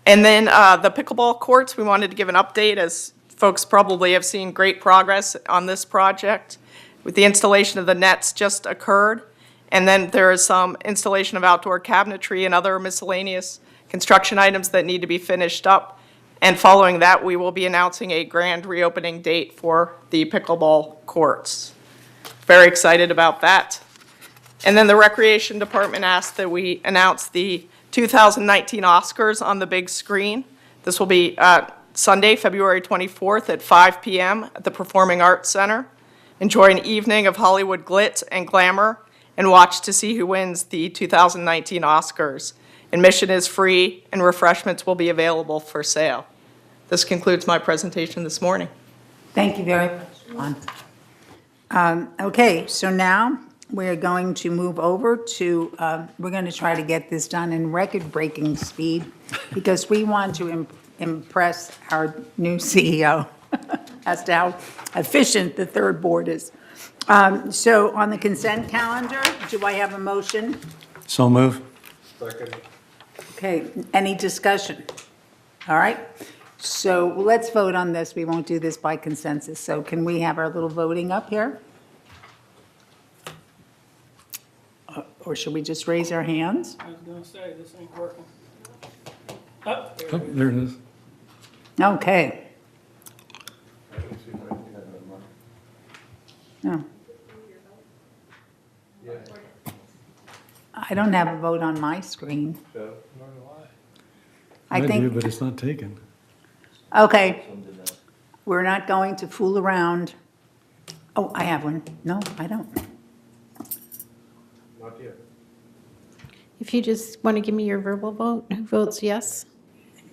And then the pickleball courts, we wanted to give an update, as folks probably have seen great progress on this project. With the installation of the nets just occurred, and then there is some installation of outdoor cabinetry and other miscellaneous construction items that need to be finished up. And following that, we will be announcing a grand reopening date for the pickleball courts. Very excited about that. And then the Recreation Department asked that we announce the 2019 Oscars on the big screen. This will be Sunday, February 24th at 5 p.m. at the Performing Arts Center. Enjoy an evening of Hollywood glitz and glamour and watch to see who wins the 2019 Oscars. Admission is free and refreshments will be available for sale. This concludes my presentation this morning. Thank you very much, Juan. Okay, so now we're going to move over to, we're going to try to get this done in record-breaking speed because we want to impress our new CEO as to how efficient the third board is. So on the consent calendar, do I have a motion? So move. Okay, any discussion? All right, so let's vote on this. We won't do this by consensus. So can we have our little voting up here? Or should we just raise our hands? I was gonna say, this ain't working. Oh, there it is. Okay. No. I don't have a vote on my screen. I I do, think, but it's not taken. okay, we're not going to fool around. Oh, I have one. No, I don't. Not yet. If you just want to give me your verbal vote, who votes yes?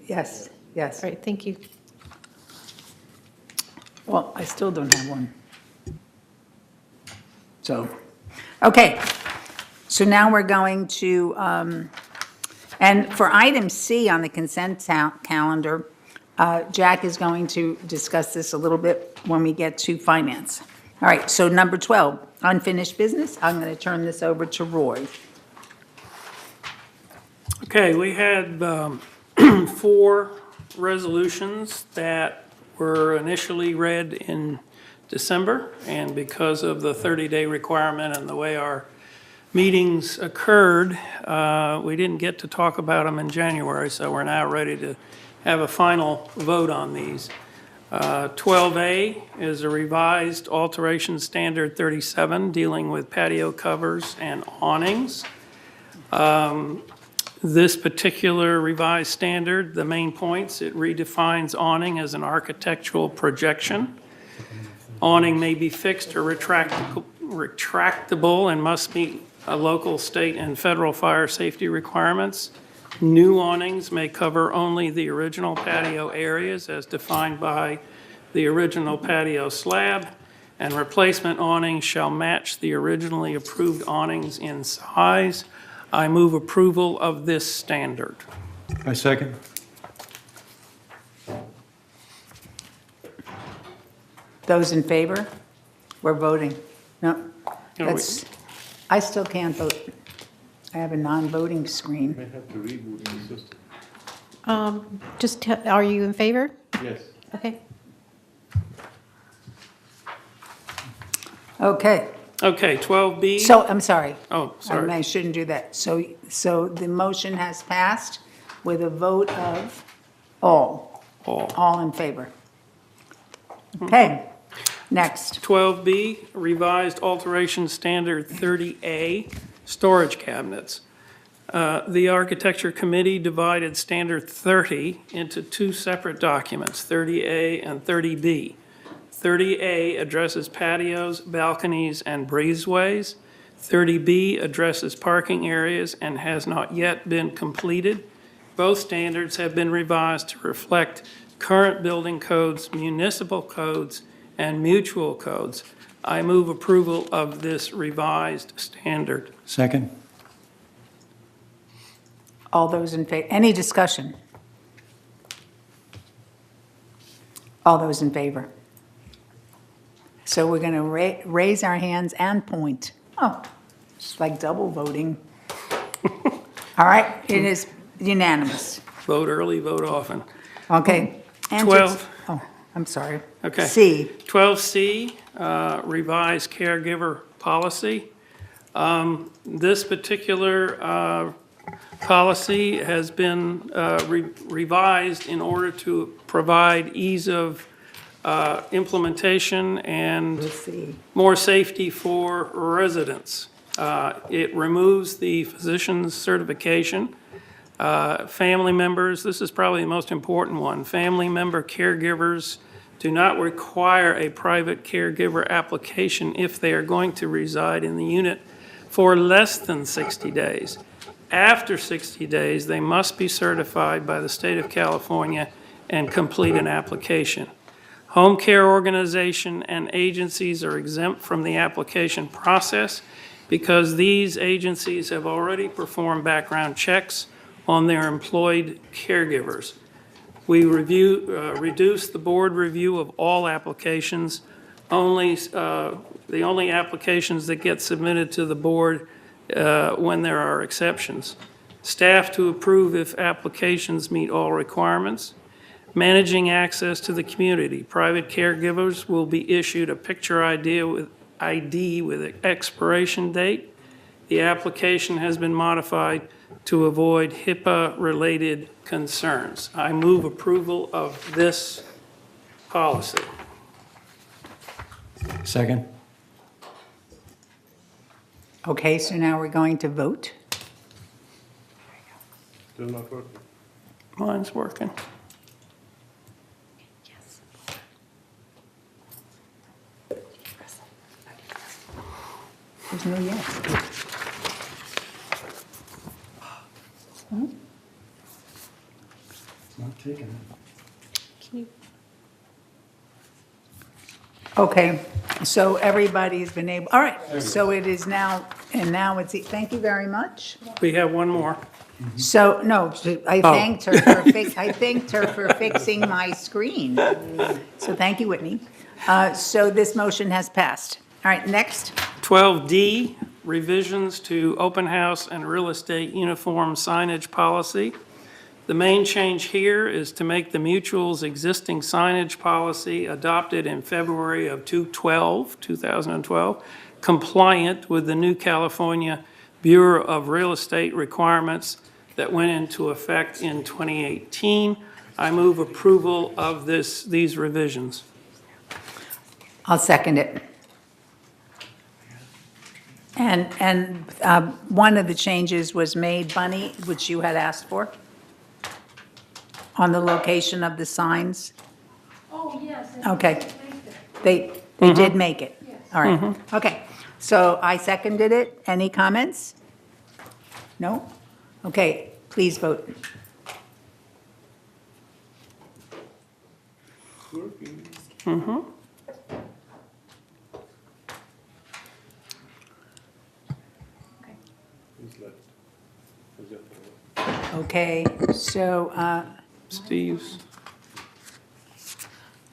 Yes, yes. All right, thank you. Well, I still don't have one. So, okay. So now we're going to, and for item C on the consent calendar, Jack is going to discuss this a little bit when we get to finance. All right, so number 12, unfinished business. I'm going to turn this over to Roy. Okay, we had 4 resolutions that were initially read in December, and because of the 30-day requirement and the way our meetings occurred. We didn't get to talk about them in January, so we're now ready to have a final vote on these. 12A is a revised alteration standard 37 dealing with patio covers and awnings. This particular revised standard, the main points, it redefines awning as an architectural projection. Awning may be fixed or retractable and must meet local, state, and federal fire safety requirements. New awnings may cover only the original patio areas as defined by the original patio slab, and replacement awnings shall match the originally approved awnings in size. I move approval of this standard. I second. Those in favor? We're voting. No, No, we- that's, I still can't vote. I have a non-voting screen. have to reboot the system. Are you in favor? Yes. Okay. Okay, Okay, 12B. so, I'm sorry. Oh, sorry. I shouldn't do that. So the motion has passed with a vote of all. All in favor. Okay, next. 12B, revised alteration standard 30A, storage cabinets. The Architecture Committee divided standard 30 into two separate documents, 30A and 30B. 30A addresses patios, balconies, and breezeways. 30B addresses parking areas and has not yet been completed. Both standards have been revised to reflect current building codes, municipal codes, and mutual codes. I move approval of this revised standard. Second. All those in favor, any discussion? All those in favor? So we're going to raise our hands and point. Oh, it's like double voting. All right, it is unanimous. Vote early, vote often. Okay. And 12. Oh, I'm sorry. Okay. C. 12C, revised caregiver policy. This particular policy has been revised in order to provide ease of implementation and more safety for residents. It removes the physician's certification. Family members, this is probably the most important one. Family member caregivers do not require a private caregiver application if they are going to reside in the unit for less than 60 days. After 60 days, they must be certified by the state of California and complete an application. Home care organization and agencies are exempt from the application process because these agencies have already performed background checks on their employed caregivers. We reduce the board review of all applications. The only applications that get submitted to the board when there are exceptions. Staff to approve if applications meet all requirements. Managing access to the community. Private caregivers will be issued a picture ID with expiration date. The application has been modified to avoid HIPAA-related concerns. I move approval of this policy. Second. Okay, so now we're going to vote. Still not working. Mine's working. There's no yes. It's not taking it. Okay, so everybody's been able, all right, so it is now, and now it's, thank you very much. We have one more. So, no, I thanked her for fixing my screen. So thank you, Whitney. So this motion has passed. All right, next. 12D, revisions to open house and real estate uniform signage policy. The main change here is to make the mutual's existing signage policy adopted in February of 2012, compliant with the new California Bureau of Real Estate requirements that went into effect in 2018. I move approval of these revisions. I'll second it. And one of the changes was made, Bunny, which you had asked for, on the location of the signs. Oh, yes. Okay. They did make it. All right. Okay. So I seconded it. Any comments? No? Okay, please vote. Okay, so, Steve's.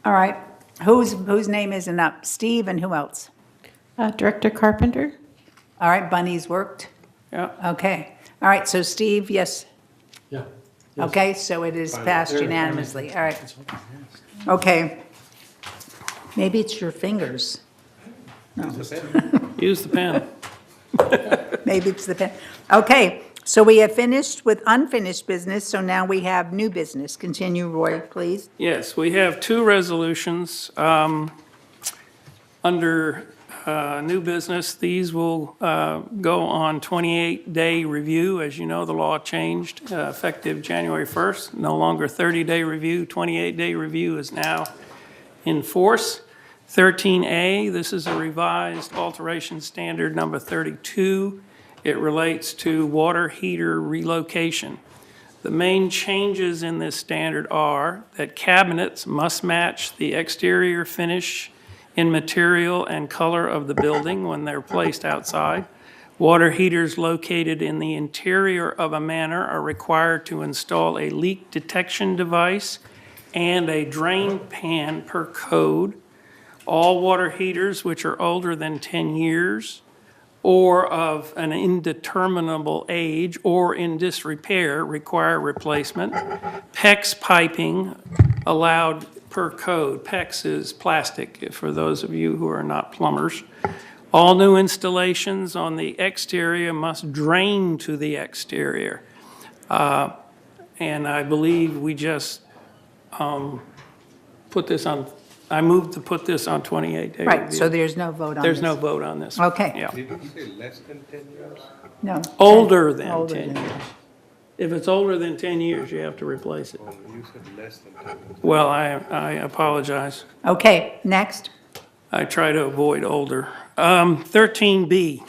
all right, whose name isn't up? Steve and who else? Director Carpenter? All right, Bunny's worked. Yeah. Okay, all right, so Steve, yes? Yeah. Okay, so it is passed There. unanimously, all right. Okay. Maybe it's your fingers. Use the pen. Maybe it's the pen. Okay, so we have finished with unfinished business, so now we have new business. Continue, Roy, please. Yes, we have two resolutions under new business. These will go on 28-day review. As you know, the law changed effective January 1st. No longer 30-day review, 28-day review is now in force. 13A, this is a revised alteration standard number 32. It relates to water heater relocation. The main changes in this standard are that cabinets must match the exterior finish in material and color of the building when they're placed outside. Water heaters located in the interior of a manor are required to install a leak detection device and a drain pan per code. All water heaters which are older than 10 years or of an indeterminable age or in disrepair require replacement. PEX piping allowed per code. PEX is plastic, for those of you who are not plumbers. All new installations on the exterior must drain to the exterior. And I believe we just put this on, I moved to put this on 28-day Right, review. so there's no vote on this. There's no vote on this. Okay. Yeah. Did you say less than 10 years? No. Older than Older 10 than- years. If it's older than 10 years, you have to replace it. Oh, you said less than 10 years. Well, I apologize. Okay, next. I try to avoid older. 13B.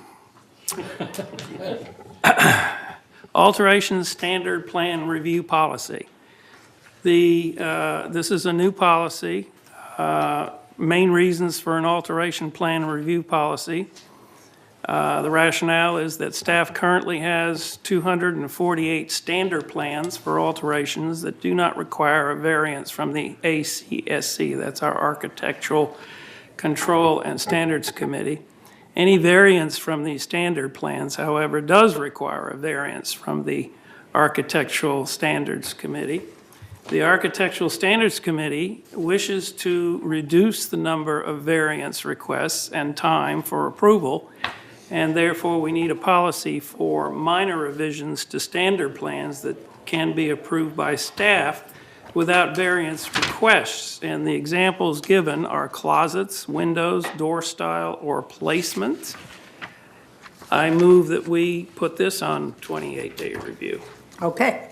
Alterations Standard Plan Review Policy. This is a new policy. Main reasons for an alteration plan review policy. The rationale is that staff currently has 248 standard plans for alterations that do not require a variance from the ACSC. That's our Architectural Control and Standards Committee. Any variance from these standard plans, however, does require a variance from the Architectural Standards Committee. The Architectural Standards Committee wishes to reduce the number of variance requests and time for approval, and therefore we need a policy for minor revisions to standard plans that can be approved by staff without variance requests. And the examples given are closets, windows, door style, or placement. I move that we put this on 28-day review. Okay.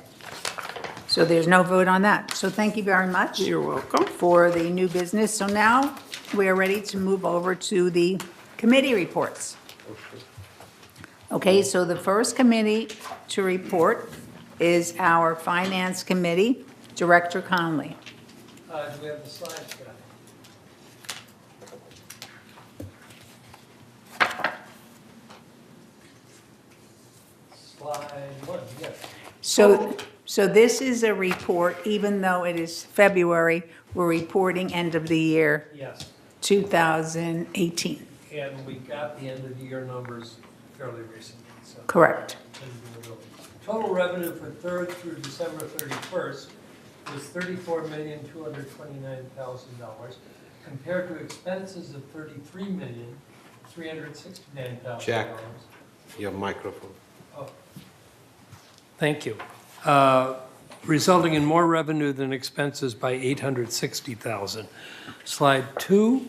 So there's no vote on that. So thank you very much. You're welcome. For the new business. So now we are ready to move over to the committee reports. Okay, so the first committee to report is our Finance Committee, Director Conley. Do we have the slides, Scott? Slide 1, yes. So this is a report, even though it is February, we're reporting end of the year Yes, 2018. and we got the end of the year numbers fairly recently, so. Correct. Total revenue for 3rd through December 31st was $34,229,000 compared to expenses of $33,369,000. Jack. Your microphone. Thank you. Resulting in more revenue than expenses by $860,000. Slide 2,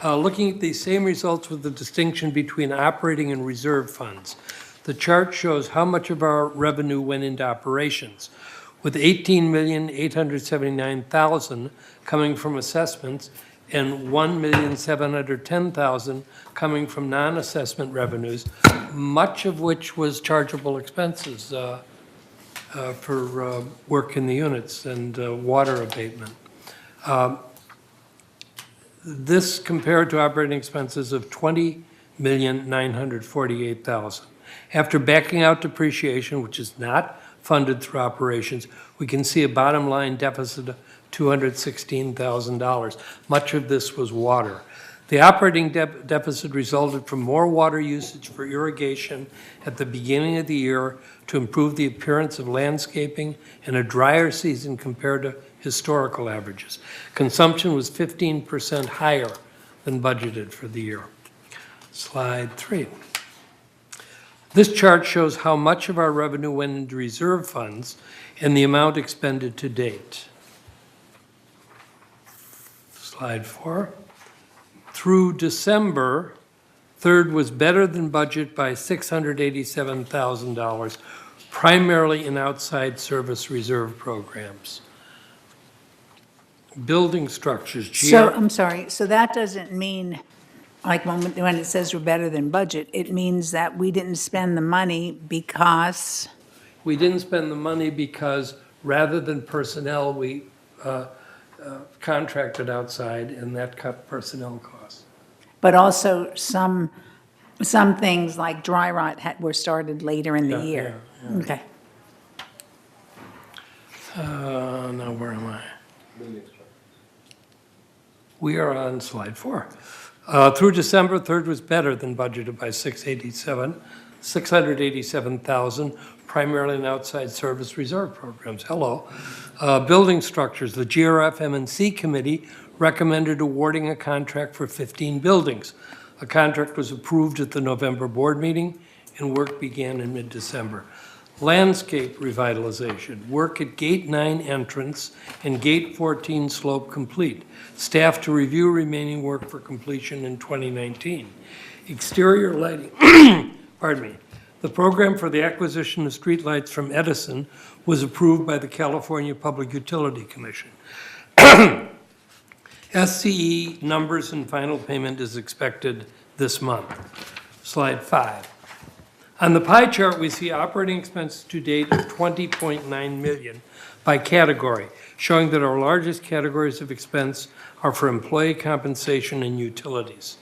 looking at these same results with the distinction between operating and reserve funds. The chart shows how much of our revenue went into operations, with $18,879,000 coming from assessments and $1,710,000 coming from non-assessment revenues, much of which was chargeable expenses for work in the units and water abatement. This compared to operating expenses of $20,948,000. After backing out depreciation, which is not funded through operations, we can see a bottom line deficit of $216,000. Much of this was water. The operating deficit resulted from more water usage for irrigation at the beginning of the year to improve the appearance of landscaping and a drier season compared to historical averages. Consumption was 15% higher than budgeted for the year. Slide 3. This chart shows how much of our revenue went into reserve funds and the amount expended to date. Slide 4. Through December, third was better than budget by $687,000, primarily in outside service reserve programs. Building structures, So, I'm sorry, so that doesn't mean, like when it says we're better than budget, it means that we didn't spend the money because? We didn't spend the money because rather than personnel, we contracted outside, and that cut personnel costs. But also some things like dry rot were started later in the year. Yeah. Okay. Now where am I? We are on slide 4. Through December, third was better than budgeted by $687,000, primarily in outside service reserve programs. Hello. Building structures, the GRF M&C committee recommended awarding a contract for 15 buildings. A contract was approved at the November board meeting, and work began in mid-December. Landscape revitalization, work at Gate 9 entrance and Gate 14 slope complete. Staff to review remaining work for completion in 2019. Exterior lighting, pardon me. The program for the acquisition of streetlights from Edison was approved by the California Public Utility Commission. SCE numbers and final payment is expected this month. Slide 5. On the pie chart, we see operating expenses to date of $20.9 million by category, showing that our largest categories of expense are for employee compensation and utilities.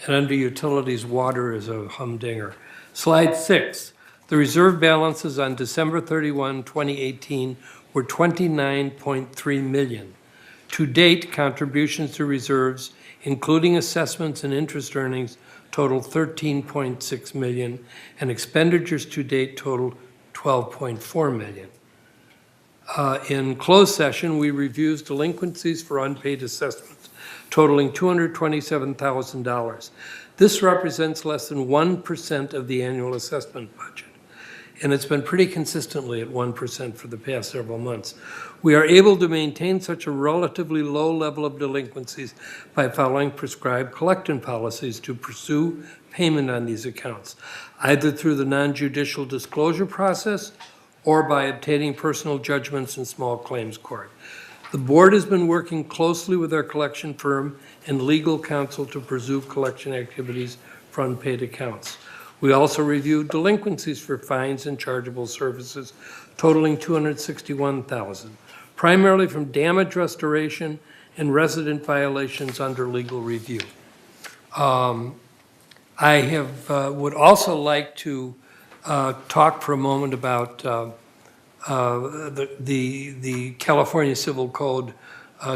And under utilities, water is a humdinger. Slide 6. The reserve balances on December 31, 2018 were $29.3 million. To date, contributions to reserves, including assessments and interest earnings, total $13.6 million, and expenditures to date total $12.4 million. In closed session, we reviewed delinquencies for unpaid assessments, totaling $227,000. This represents less than 1% of the annual assessment budget, and it's been pretty consistently at 1% for the past several months. We are able to maintain such a relatively low level of delinquencies by following prescribed collection policies to pursue payment on these accounts, either through the non-judicial disclosure process or by obtaining personal judgments in small claims court. The board has been working closely with our collection firm and legal counsel to pursue collection activities for unpaid accounts. We also reviewed delinquencies for fines and chargeable services totaling $261,000, primarily from damage restoration and resident violations under legal review. I would also like to talk for a moment about the California Civil Code,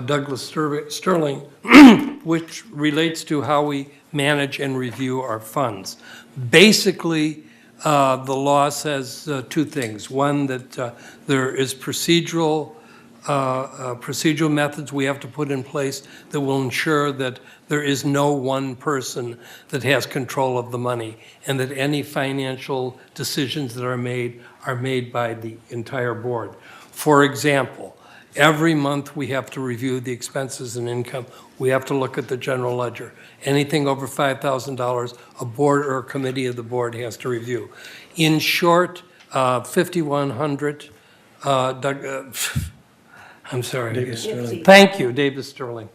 Douglas Sterling, which relates to how we manage and review our funds. Basically, the law says two things. One, that there is procedural procedural methods we have to put in place that will ensure that there is no one person that has control of the money, and that any financial decisions that are made by the entire board. For example, every month we have to review the expenses and income. We have to look at the general ledger. Anything over $5,000, a board or a committee of the board has to review. In short, 5,100, I'm sorry. David Sterling. Thank you, David Sterling.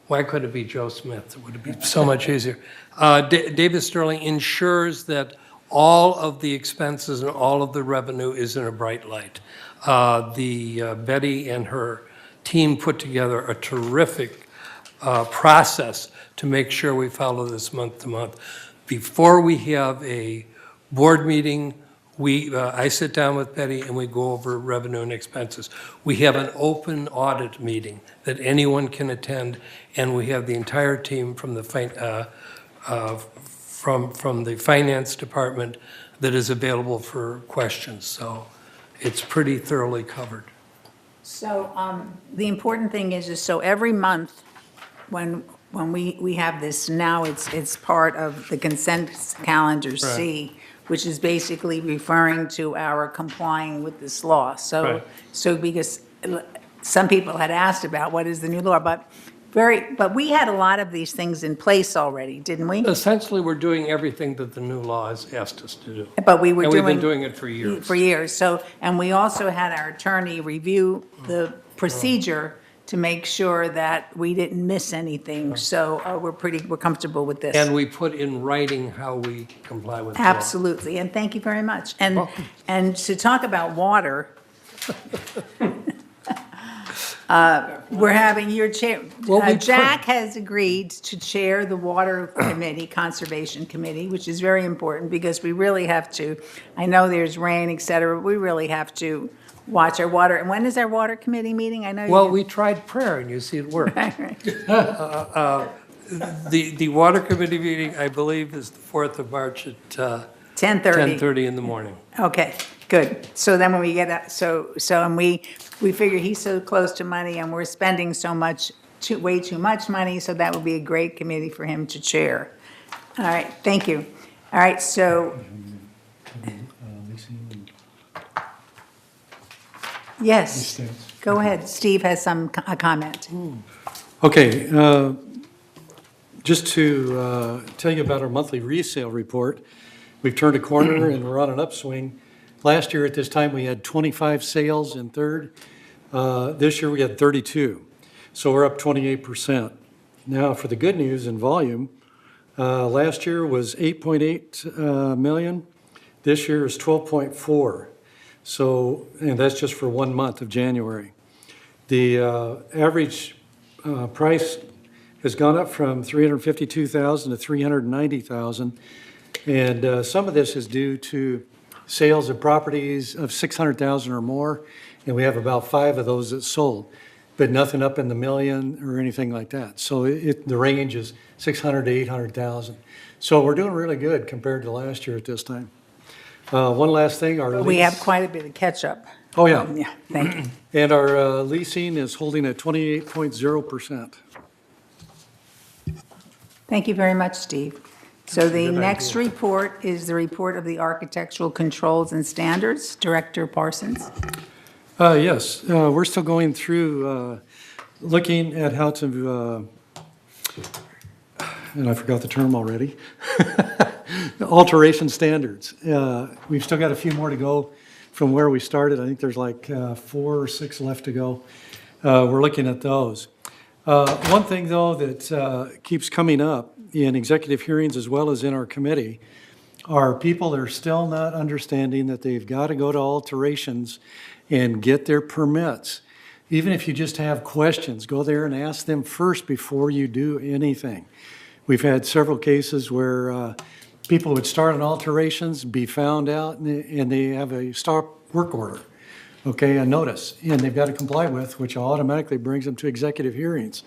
Why couldn't it be Joe Smith? It would be so much easier. David Sterling ensures that all of the expenses and all of the revenue is in a bright light. Betty and her team put together a terrific process to make sure we follow this month to month. Before we have a board meeting, I sit down with Betty and we go over revenue and expenses. We have an open audit meeting that anyone can attend, and we have the entire team from the finance department that is available for questions. So it's pretty thoroughly covered. So the important thing is so every month, when we have this, now it's part of the consent calendar C, which is basically referring to our complying with this law. So because some people had asked about what is the new law, but we had a lot of these things in place already, didn't we? Essentially, we're doing everything that the new law has asked us to do. But we were And doing. we've been doing it for years. For years, so, and we also had our attorney review the procedure to make sure that we didn't miss anything, so we're comfortable with this. And we put in writing how we comply with the law. Absolutely, and thank you very much. And to talk about water, we're having your chair, Jack has agreed to chair the Water Committee, Conservation Committee, which is very important because we really have to, I know there's rain, et cetera, we really have to watch our water. And when is our Water Committee meeting? I know. Well, we tried prayer, and you see it worked. The Water Committee meeting, I believe, is the 4th of March at 10:30 in the morning. Okay, good. So then when we get that, and we figure he's so close to money and we're spending so much, way too much money, so that would be a great committee for him to chair. All right, thank you. All right, so. Yes, go ahead. Steve has a comment. Okay, just to tell you about our monthly resale report, we've turned a corner and we're on an upswing. Last year at this time, we had 25 sales in third. This year, we had 32. So we're up 28%. Now, for the good news in volume, last year was 8.8 million. This year is 12.4. So, and that's just for 1 month of January. The average price has gone up from 352,000 to 390,000. And some of this is due to sales of properties of 600,000 or more, and we have about 5 of those that sold, but nothing up in the million or anything like that. So the range is 600 to 800,000. So we're doing really good compared to last year at this time. One last thing, our We lease. have quite a bit of catch-up. Oh, yeah. Yeah, thank you. And our leasing is holding at 28.0%. Thank you very much, Steve. So the next report is the report of the Architectural Controls and Standards, Director Parsons. Yes, we're still going through looking at how to, and I forgot the term already, alteration standards. We've still got a few more to go from where we started. I think there's like 4 or 6 left to go. We're looking at those. One thing, though, that keeps coming up in executive hearings as well as in our committee are people that are still not understanding that they've got to go to alterations and get their permits. Even if you just have questions, go there and ask them first before you do anything. We've had several cases where people would start on alterations, be found out, and they have a stop work order, okay, a notice, and they've got to comply with, which automatically brings them to executive hearings.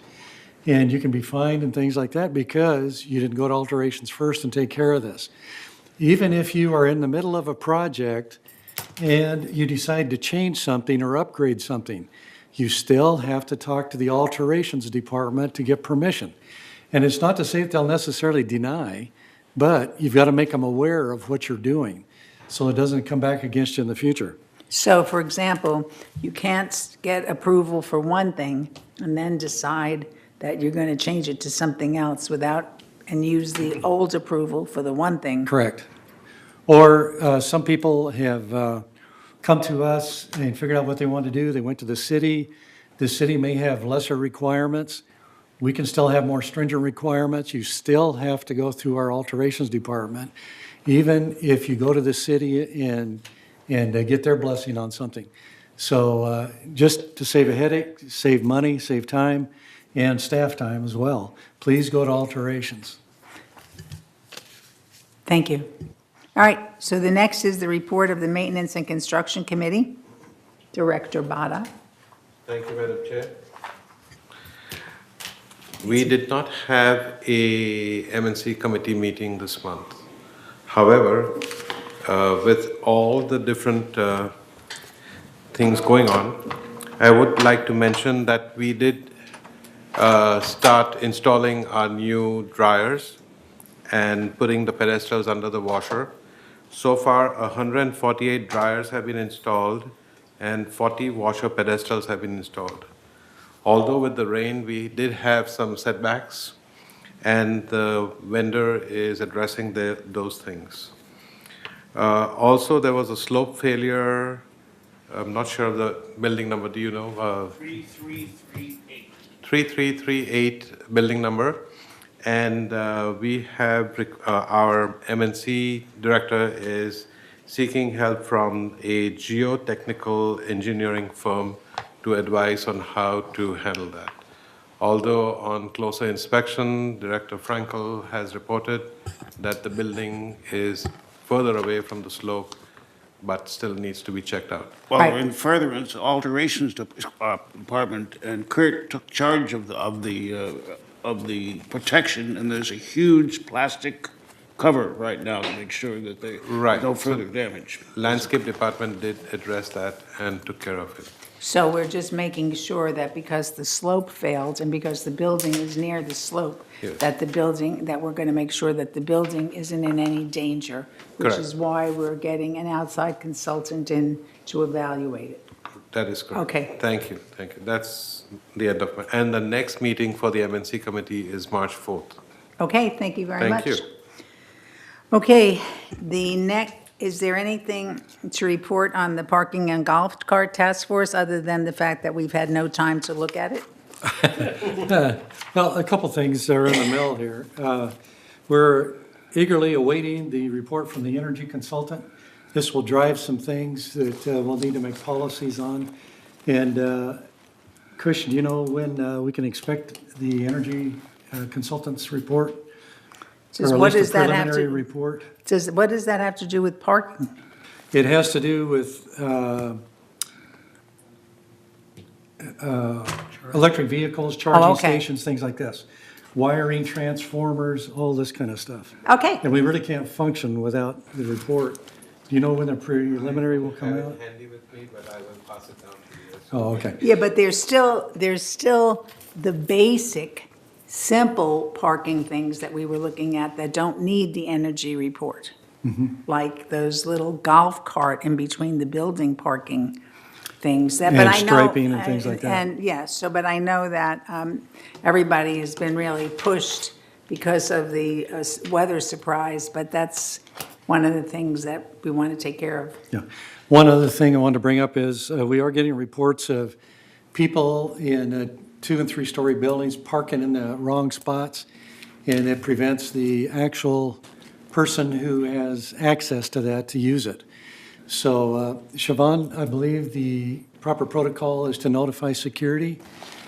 And you can be fined and things like that because you didn't go to alterations first and take care of this. Even if you are in the middle of a project and you decide to change something or upgrade something, you still have to talk to the alterations department to get permission. And it's not to say that they'll necessarily deny, but you've got to make them aware of what you're doing so it doesn't come back against you in the future. So, for example, you can't get approval for one thing and then decide that you're going to change it to something else and use the old approval for the one thing. Correct. Or some people have come to us and figured out what they want to do. They went to the city. The city may have lesser requirements. We can still have more stringent requirements. You still have to go through our alterations department, even if you go to the city and get their blessing on something. So just to save a headache, save money, save time, and staff time as well, please go to alterations. Thank you. All right, so the next is the report of the Maintenance and Construction Committee. Director Bada. Thank you, Madam Chair. We did not have a MNC committee meeting this month. However, with all the different things going on, I would like to mention that we did start installing our new dryers and putting the pedestals under the washer. So far, 148 dryers have been installed and 40 washer pedestals have been installed. Although with the rain, we did have some setbacks, and the vendor is addressing those things. Also, there was a slope failure. I'm not sure of the building number. Do you know? 3338. 3338 building number. And we have, our MNC director is seeking help from a geotechnical engineering firm to advise on how to handle that. Although on closer inspection, Director Frankel has reported that the building is further away from the slope, but still needs to be checked out. Well, in furtherance, alterations department, and Kurt took charge of the protection, and there's a huge plastic cover right now to make sure that no further damage. Landscape department did address that and took care of it. So we're just making sure that because the slope failed and because the building is near the slope, Yes. that we're going to make sure that the building isn't in any danger, which Correct. is why we're getting an outside consultant in to evaluate it. That is correct. Okay. Thank you. That's the end of my, and the next meeting for the MNC committee is March 4th. Okay, thank you very much. Thank you. Okay, is there anything to report on the parking and golf cart task force other than the fact that we've had no time to look at it? Well, a couple things are in the mill here. We're eagerly awaiting the report from the energy consultant. This will drive some things that we'll need to make policies on. And Kush, do you know when we can expect the energy consultant's report? Or at What least a does that have preliminary to, report? what does that have to do with parking? It has to do with electric vehicles, charging okay. stations, things like this. Wiring, transformers, all this kind of stuff. Okay. And we really can't function without the report. Do you know when the preliminary will come out? Handy with me, but I will pass it down to you. Oh, okay. Yeah, but there's still the basic, simple parking things that we were looking at that don't need the energy report. Like those little golf cart in between the building parking things. But And I know- striping and things like that. And, yes, but I know that everybody has been really pushed because of the weather surprise, but that's one of the things that we want to take care of. Yeah. One other thing I wanted to bring up is we are getting reports of people in 2- and 3-story buildings parking in the wrong spots, and it prevents the actual person who has access to that to use it. So, Siobhan, I believe the proper protocol is to notify security.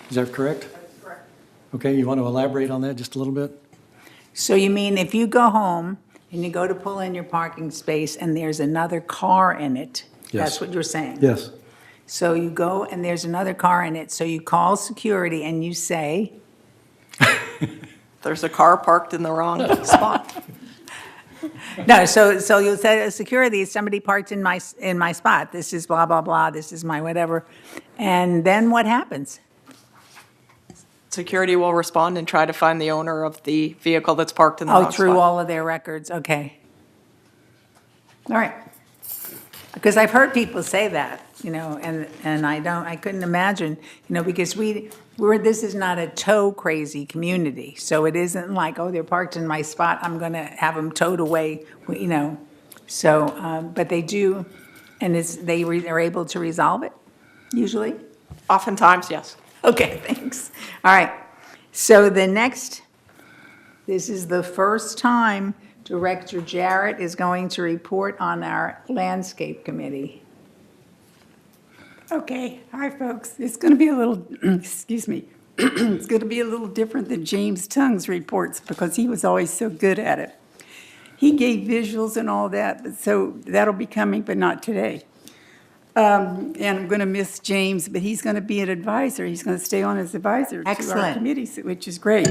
Is that correct? That's correct. Okay, you want to elaborate on that just a little bit? So you mean if you go home and you go to pull in your parking space and there's another car in it? Yes. That's what you're saying? Yes. So you go and there's another car in it, so you call security and you say? There's a car parked in the wrong spot. No, so you'll say, security, somebody parked in my spot. This is blah, blah, blah, this is my whatever. And then what happens? Security will respond and try to find the owner of the vehicle that's parked in the Oh, wrong through spot. all of their records, okay. All right. Because I've heard people say that, and I couldn't imagine, because this is not a tow crazy community. So it isn't like, oh, they're parked in my spot, I'm gonna have them towed away, So, but they do, and they're able to resolve it, usually? Oftentimes, yes. Okay, thanks. All right. So this is the first time Director Jarrett is going to report on our landscape committee. Okay, hi, folks. It's going to be a little, excuse me, it's going to be a little different than James Tung's reports because he was always so good at it. He gave visuals and all that, but so that'll be coming, but not today. And I'm going to miss James, but he's going to be an advisor. He's going to stay on as advisor to our Excellent. committees, which is great.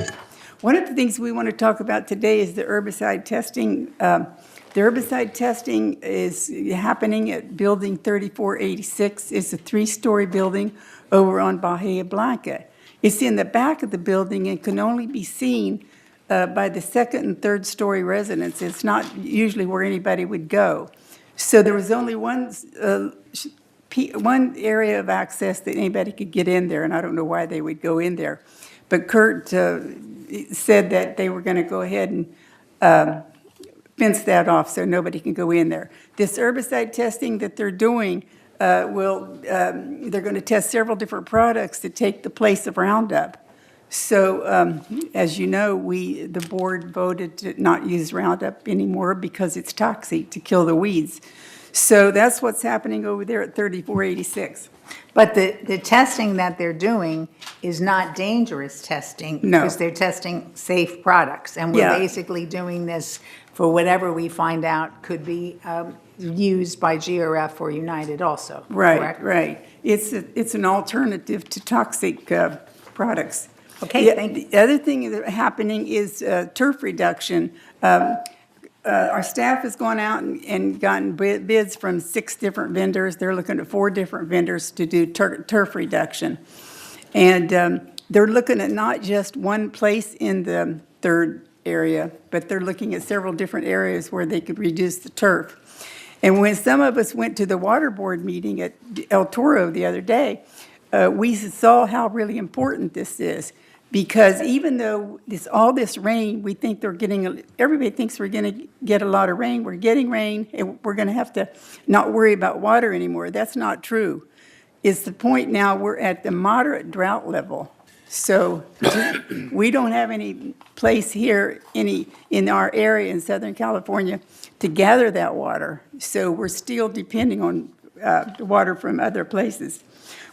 One of the things we want to talk about today is the herbicide testing. The herbicide testing is happening at Building 3486. It's a 3-story building over on Bahia Blanca. It's in the back of the building and can only be seen by the 2nd and 3rd story residents. It's not usually where anybody would go. So there was only one area of access that anybody could get in there, and I don't know why they would go in there. But Kurt said that they were going to go ahead and fence that off so nobody can go in there. This herbicide testing that they're doing they're going to test several different products to take the place of Roundup. So as you know, the board voted to not use Roundup anymore because it's toxic to kill the weeds. So that's what's happening over there at 3486. But the testing that they're doing is not dangerous testing. No. Because they're testing safe products. And we're Yeah. basically doing this for whatever we find out could be used by GRF or United also. Right, correct? right. It's an alternative to toxic products. Okay, thank you. The other thing that's happening is turf reduction. Our staff has gone out and gotten bids from 6 different vendors. They're looking at 4 different vendors to do turf reduction. And they're looking at not just one place in the 3rd area, but they're looking at several different areas where they could reduce the turf. And when some of us went to the water board meeting at El Toro the other day, we saw how really important this is. Because even though all this rain, we think everybody thinks we're going to get a lot of rain. We're getting rain, and we're going to have to not worry about water anymore. That's not true. It's the point now we're at the moderate drought level. So we don't have any place here in our area in Southern California to gather that water. So we're still depending on water from other places.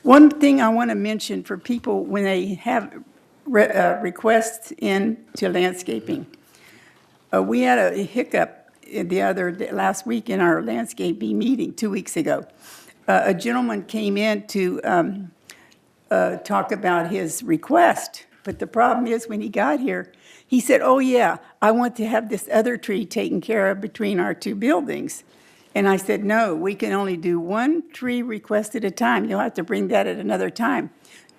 One thing I want to mention for people when they have requests into landscaping. We had a hiccup last week in our landscaping meeting 2 weeks ago. A gentleman came in to talk about his request, but the problem is when he got here, he said, oh yeah, I want to have this other tree taken care of between our 2 buildings. And I said, no, we can only do 1 tree request at a time. You'll have to bring that at another time.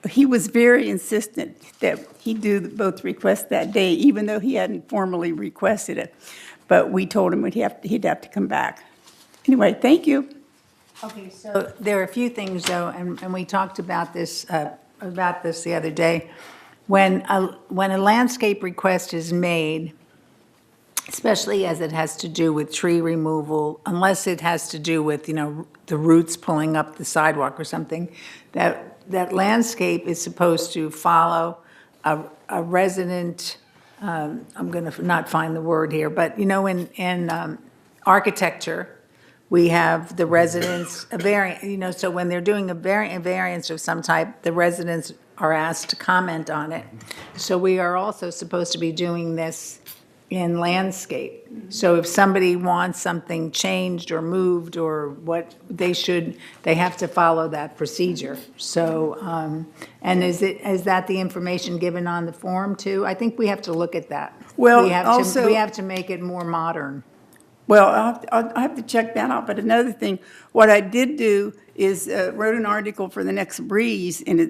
He was very insistent that he do both requests that day, even though he hadn't formally requested it. But we told him he'd have to come back. Anyway, thank you. Okay, so there are a few things, though, and we talked about this the other day. When a landscape request is made, especially as it has to do with tree removal, unless it has to do with, the roots pulling up the sidewalk or something, that landscape is supposed to follow a resident, I'm going to not find the word here, but in architecture, we have the residents, so when they're doing a variance of some type, the residents are asked to comment on it. So we are also supposed to be doing this in landscape. So if somebody wants something changed or moved or what, they have to follow that procedure. So, and is that the information given on the form too? I think we have to look at that. Well, we have to make it more modern. Well, I'll have to check that out. But another thing, what I did do wrote an article for the next Breeze, and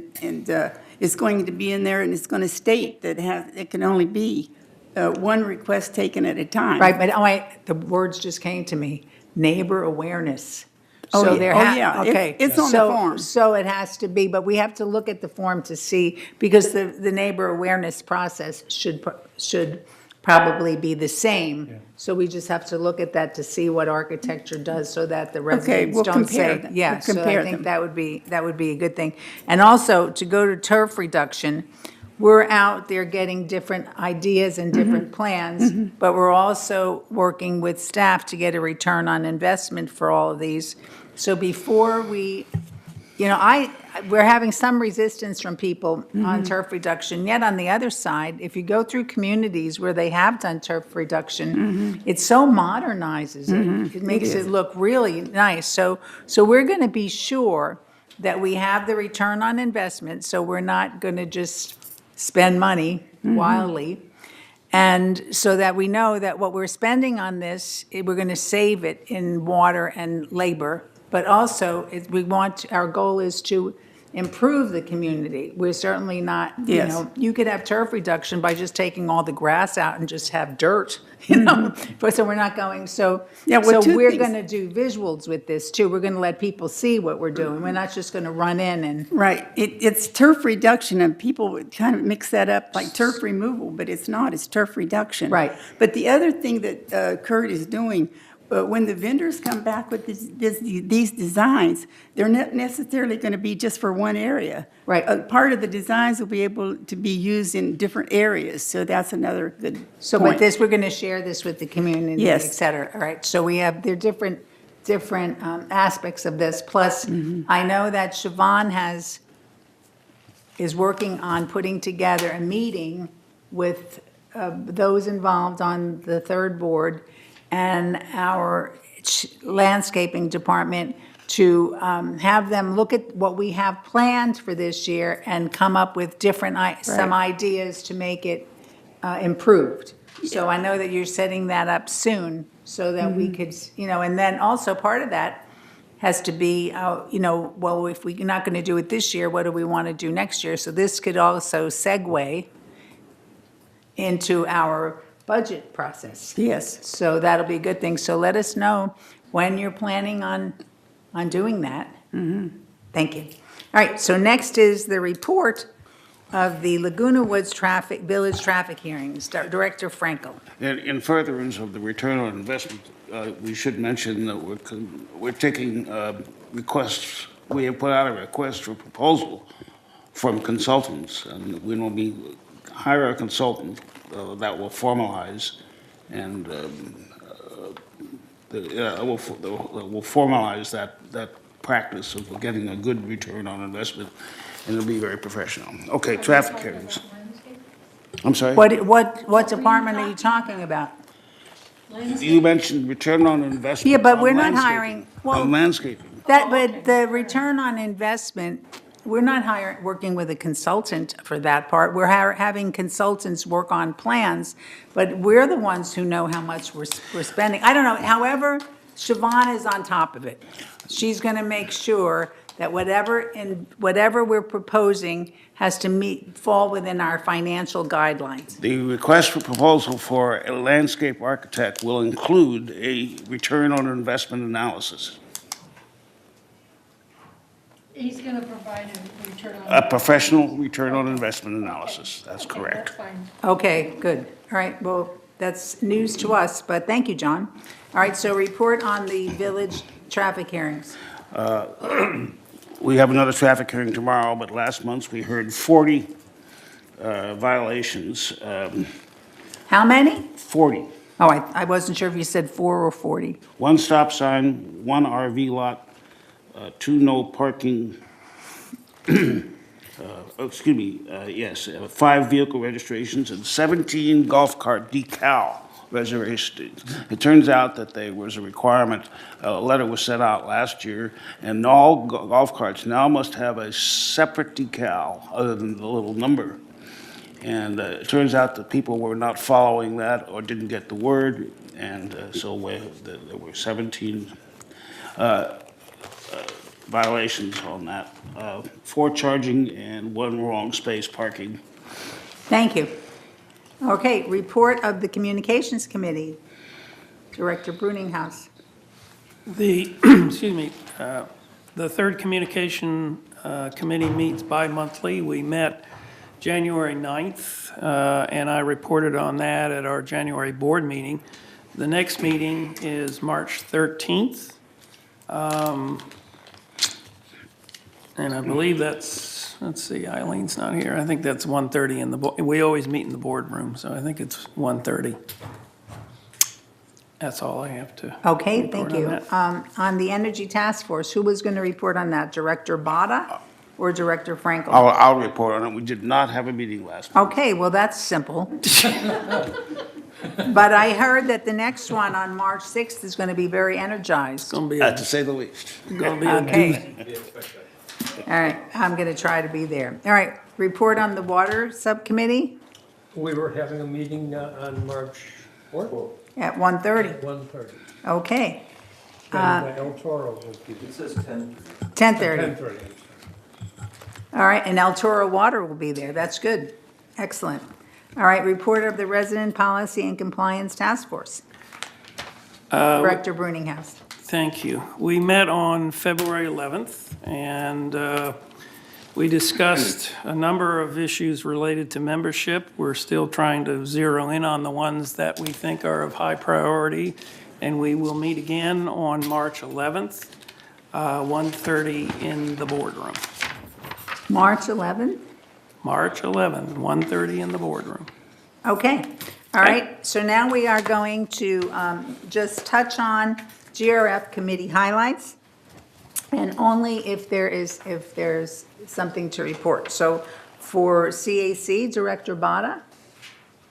it's going to be in there, and it's going to state that it can only be one request taken at a time. Right, but the words just came to me, neighbor awareness. Oh, So yeah. there Oh, ha- yeah. Okay. It's on the form. So it has to be, but we have to look at the form to see, because the neighbor awareness process should probably be the same. So we just have to look at that to see what architecture does so that the residents we'll don't compare say. them. Yeah, We'll so I compare think them. that would be a good thing. And also, to go to turf reduction, we're out there getting different ideas and different plans, but we're also working with staff to get a return on investment for all of these. So before we, we're having some resistance from people on turf reduction, yet on the other side, if you go through communities where they have done turf reduction, it so modernizes it. It makes it look really nice. So we're going to be sure that we have the return on investment, so we're not going to just spend money wildly. And so that we know that what we're spending on this, we're going to save it in water and labor. But also, our goal is to improve the community. We're certainly not, Yes. you could have turf reduction by just taking all the grass out and just have dirt, But so we're not going, Yeah, well, two we're things. going to do visuals with this too. We're going to let people see what we're doing. We're not just going to run in and. Right. It's turf reduction, and people would kind of mix that up like turf removal, but it's not. It's turf reduction. Right. But the other thing that Kurt is doing, when the vendors come back with these designs, they're not necessarily going to be just for one area. Right. Part of the designs will be able to be used in different areas, so that's another good So point. with this, we're going to share this with the community, et Yes. cetera. All right, so there are different aspects of this. Plus, I know that Siobhan is working on putting together a meeting with those involved on the third board and our landscaping department to have them look at what we have planned for this year and come up with some ideas to make it improved. So I know that you're setting that up soon so that we could, and then also part of that has to be, well, if we're not going to do it this year, what do we want to do next year? So this could also segue into our budget process. Yes. So that'll be a good thing. So let us know when you're planning on doing that. Thank you. All right, so next is the report of the Laguna Woods Village traffic hearings. Director Frankel. In furtherance of the return on investment, we should mention that we're taking requests. We have put out a request for proposal from consultants, and we will be hire a consultant that will formalize and will formalize that practice of getting a good return on investment, and it'll be very professional. Okay, traffic hearings. I'm sorry? What department are you talking about? You mentioned return on investment. Yeah, but on we're not landscaping. hiring, well. On landscaping. But the return on investment, we're not working with a consultant for that part. We're having consultants work on plans, but we're the ones who know how much we're spending. I don't know, however, Siobhan is on top of it. She's going to make sure that whatever we're proposing has to fall within our financial guidelines. The request for proposal for a landscape architect will include a return on investment analysis. He's going to provide a return on. A professional return on investment analysis, that's correct. That's fine. Okay, good. All right, well, that's news to us, but thank you, John. All right, so report on the village traffic hearings. We have another traffic hearing tomorrow, but last month we heard 40 violations. How many? 40. Oh, I wasn't sure if you said 4 or 40. One stop sign, one RV lot, two no parking, yes, 5 vehicle registrations and 17 golf cart decal reservations. It turns out that there was a requirement, a letter was sent out last year, and all golf carts now must have a separate decal other than the little number. And it turns out that people were not following that or didn't get the word, and so there were 17 violations on that. 4 charging and 1 wrong space parking. Thank you. Okay, report of the Communications Committee. Director Bruninghouse. The, excuse me, the third communication committee meets bi-monthly. We met January 9th, and I reported on that at our January board meeting. The next meeting is March 13th. And I believe that's, let's see, Eileen's not here. I think that's 1:30 in the, we always meet in the boardroom, so I think it's 1:30. That's all I have to. Okay, report thank you. on that. On the Energy Task Force, who was going to report on that? Director Bada or Director Frankel? I'll report on it. We did not have a meeting last month. Okay, well, that's simple. But I heard that the next one on March 6th is going to be very energized. It's going to be To say the least. Going to be a Okay. All right, I'm going to try to be there. All right, report on the Water Subcommittee We were having a meeting on March 4th at 1:30. at 1:30. Okay, And El Toro will be. It says 10. 10:30. 10:30. All right, and El Toro Water will be there. That's good. Excellent. All right, report of the Resident Policy and Compliance Task Force. Director Bruninghouse. Thank you. We met on February 11th, and we discussed a number of issues related to membership. We're still trying to zero in on the ones that we think are of high priority, and we will meet again on March 11th, 1:30 in the boardroom. March 11th? March 11th, 1:30 in the boardroom. Okay, all right. So now we are going to just touch on GRF committee highlights, and only if there's something to report. So for CAC, Director Bada,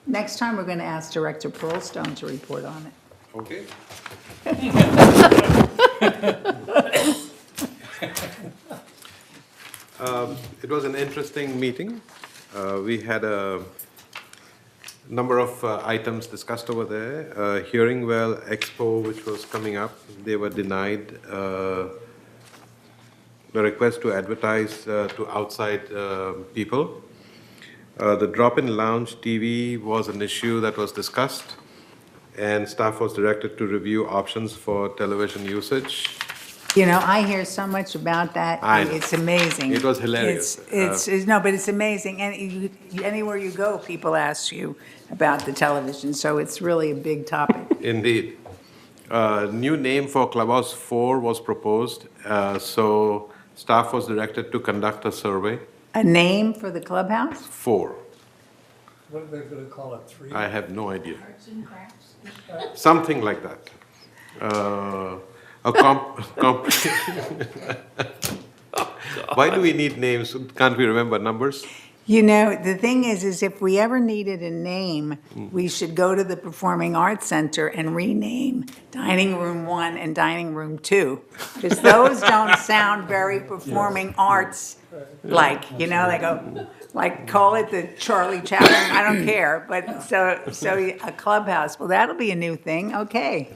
next time we're going to ask Director Pearlstone to report on it. Okay. It was an interesting meeting. We had a number of items discussed over there. Hearing Well Expo, which was coming up, they were denied the request to advertise to outside people. The drop-in lounge TV was an issue that was discussed, and staff was directed to review options for television usage. You know, I hear so much about that. I know. It's amazing. It was hilarious. No, but it's amazing. And anywhere you go, people ask you about the television, so it's really a big topic. Indeed. New name for Clubhouse 4 was proposed, so staff was directed to conduct a survey. A name for the clubhouse? 4. What are they going to call it, 3? I have no idea. Something like that. Why do we need names? Can't we remember numbers? You know, the thing is if we ever needed a name, we should go to the Performing Arts Center and rename Dining Room 1 and Dining Room 2. Because those don't sound very performing arts-like, you know, they go, like, call it the Charlie Chaplin, I don't care, but so a clubhouse, well, that'll be a new thing, okay.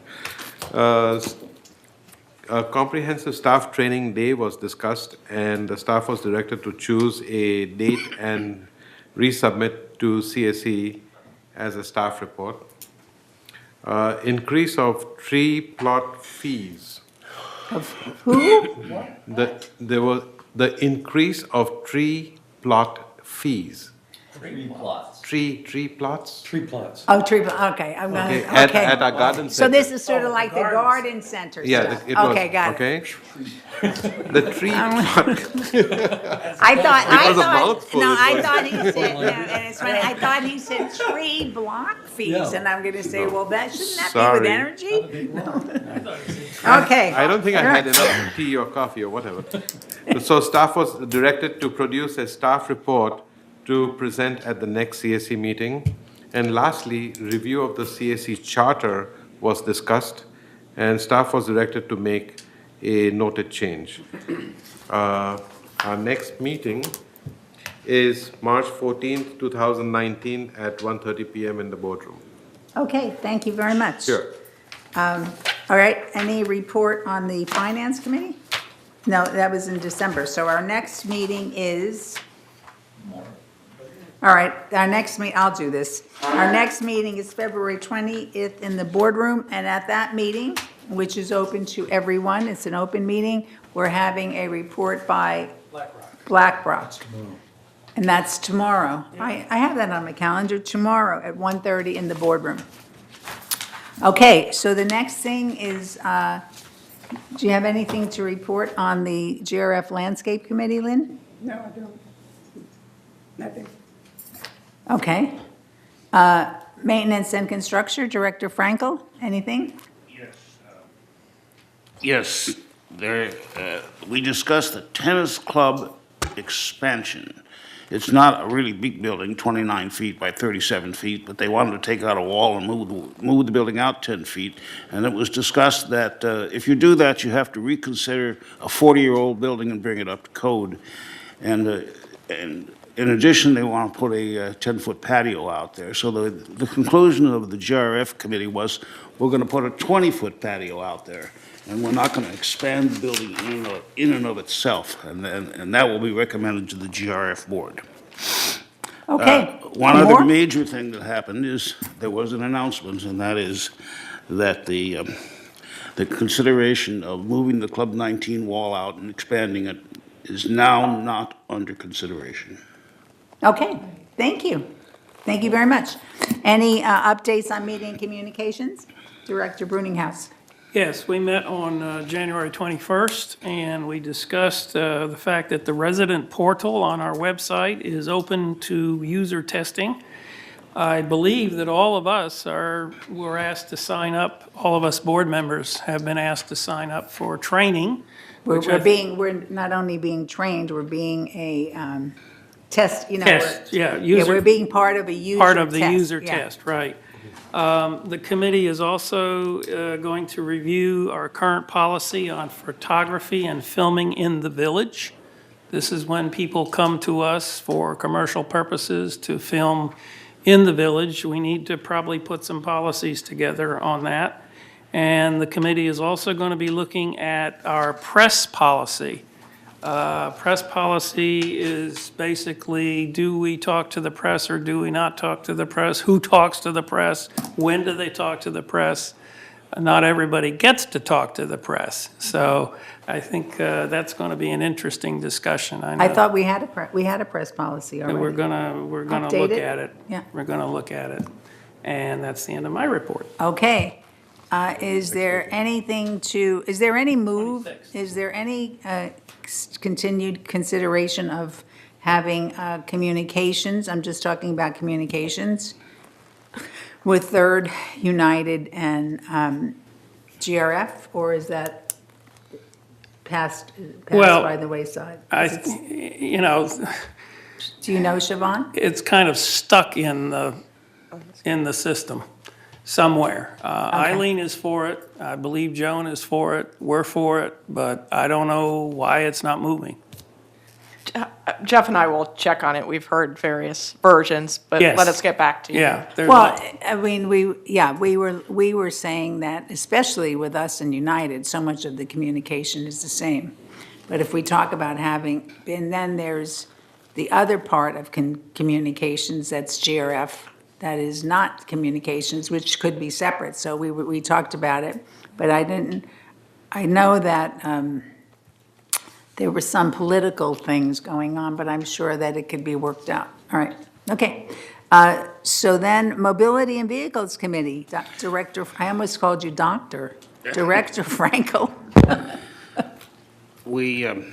A comprehensive staff training day was discussed, and the staff was directed to choose a date and resubmit to CSE as a staff report. Increase of tree plot fees. Of who? There was the increase of tree plot fees. Tree plots. Tree plots? Tree plots. Oh, okay, I'm gonna, Okay, okay. at our garden So center. this is sort of like the garden center Yeah, stuff. it was, Okay, got it. okay? The tree plot. I thought, mouthful, is I what- thought he said, no, and it's funny, I thought he said tree block fees, Yeah. and I'm gonna say, well, shouldn't that be Sorry. with energy? Okay. I don't think I had enough tea or coffee or whatever. So staff was directed to produce a staff report to present at the next CSE meeting. And lastly, review of the CSE charter was discussed, and staff was directed to make a noted change. Our next meeting is March 14th, 2019 at 1:30 p.m. in the boardroom. Okay, thank you very much. Sure. All right, any report on the Finance Committee? No, that was in December. So our next meeting is, all right, our next I'll do this. Our next meeting is February 20th in the boardroom, and at that meeting, which is open to everyone, it's an open meeting, we're having a report by BlackRock. And that's tomorrow. I have that on my calendar, tomorrow at 1:30 in the boardroom. Okay, so the next thing is, do you have anything to report on the GRF Landscape Committee, Lynn? No, I don't. Nothing. Okay. Maintenance and Construction, Director Frankel, anything? Yes, we discussed the tennis club expansion. It's not a really big building, 29 feet by 37 feet, but they wanted to take out a wall and move the building out 10 feet. And it was discussed that if you do that, you have to reconsider a 40-year-old building and bring it up to code. And in addition, they want to put a 10-foot patio out there. So the conclusion of the GRF committee was, we're going to put a 20-foot patio out there, and we're not going to expand the building in and of itself. And that will be recommended to the GRF board. Okay. One other major thing that happened is there was an announcement, and that is that the consideration of moving the Club 19 wall out and expanding it is now not under consideration. Okay, thank you. Thank you very much. Any updates on media and communications? Director Bruninghouse. Yes, we met on January 21st, and we discussed the fact that the resident portal on our website is open to user testing. I believe that all of us were asked to sign up, all of us board members have been asked to sign up for training. We're not only being trained, we're being a test, Test, yeah. We're being part of a user test. Part of the user yeah. test, right. The committee is also going to review our current policy on photography and filming in the village. This is when people come to us for commercial purposes to film in the village. We need to probably put some policies together on that. And the committee is also going to be looking at our press policy. Press policy is basically, do we talk to the press or do we not talk to the press? Who talks to the press? When do they talk to the press? Not everybody gets to talk to the press. So I think that's going to be an interesting discussion. I thought we had a press policy already. We're gonna look Updated? at it. Yeah. We're gonna look at it. And that's the end of my report. Okay. Is there any move? Is there any continued consideration of having communications? I'm just talking about communications with Third, United, and GRF, or is that passed by the wayside? Do you know, Siobhan? it's kind of stuck in the system somewhere. Eileen is for it. I believe Joan is for it. We're for it, but I don't know why it's not moving. Jeff and I will check on it. We've heard various versions, but Yes. let us get back to you. Yeah. Well, I mean, we were saying that, especially with us and United, so much of the communication is the same. But if we talk about having, and then there's the other part of communications, that's GRF, that is not communications, which could be separate. So we talked about it, but I know that there were some political things going on, but I'm sure that it could be worked out. All right, okay. So then, Mobility and Vehicles Committee, Director, I almost called you Doctor, Director Frankel. We have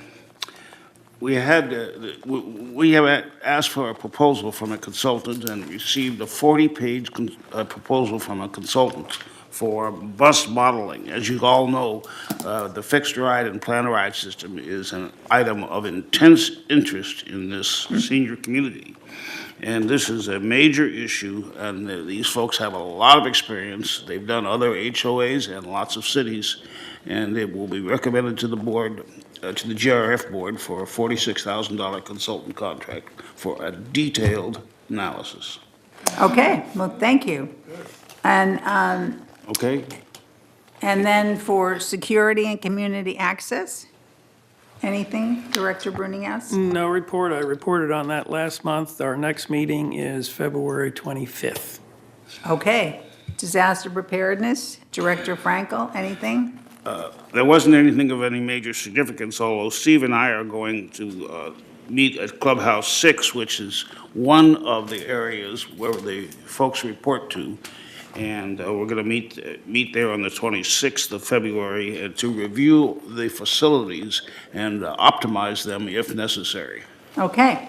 asked for a proposal from a consultant and received a 40-page proposal from a consultant for bus modeling. As you all know, the fixed ride and plan ride system is an item of intense interest in this senior community. And this is a major issue, and these folks have a lot of experience. They've done other HOAs and lots of cities, and it will be recommended to the board, to the GRF board, for a $46,000 consultant contract for a detailed analysis. Okay, well, thank you. And, Okay? and then for security and community access? Anything, Director Brunias? No report. I reported on that last month. Our next meeting is February 25th. Okay. Disaster preparedness, Director Frankel, anything? There wasn't anything of any major significance, although Steve and I are going to meet at Clubhouse 6, which is one of the areas where the folks report to. And we're going to meet there on the 26th of February and to review the facilities and optimize them if necessary. Okay.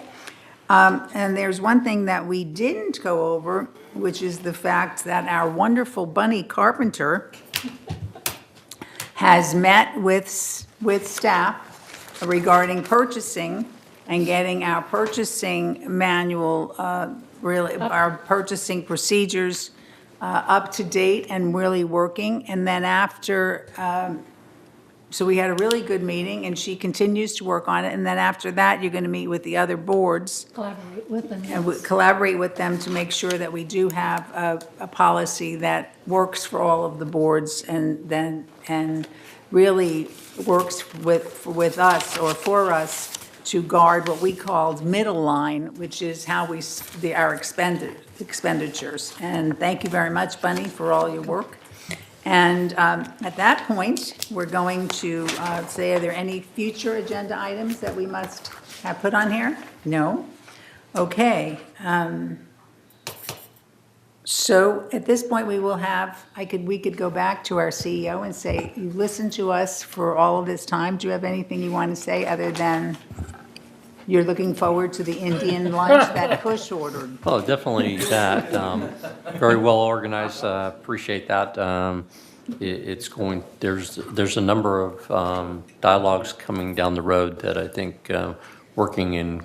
And there's one thing that we didn't go over, which is the fact that our wonderful Bunny Carpenter has met with staff regarding purchasing and getting our purchasing manual, really, our purchasing procedures up to date and really working. And then after, so we had a really good meeting, and she continues to work on it. And then after that, you're going to meet with the other boards. Collaborate with them. And collaborate with them to make sure that we do have a policy that works for all of the boards and really works with us or for us to guard what we called middle line, which is how our expenditures. And thank you very much, Bunny, for all your work. And at that point, we're going to say, are there any future agenda items that we must have put on here? No? Okay. So at this point, we will have, we could go back to our CEO and say, you listened to us for all of this time. Do you have anything you want to say other than you're looking forward to the Indian lunch that Kush ordered? Oh, definitely that. Very well organized. Appreciate that. It's going. There's a number of dialogues coming down the road that I think working in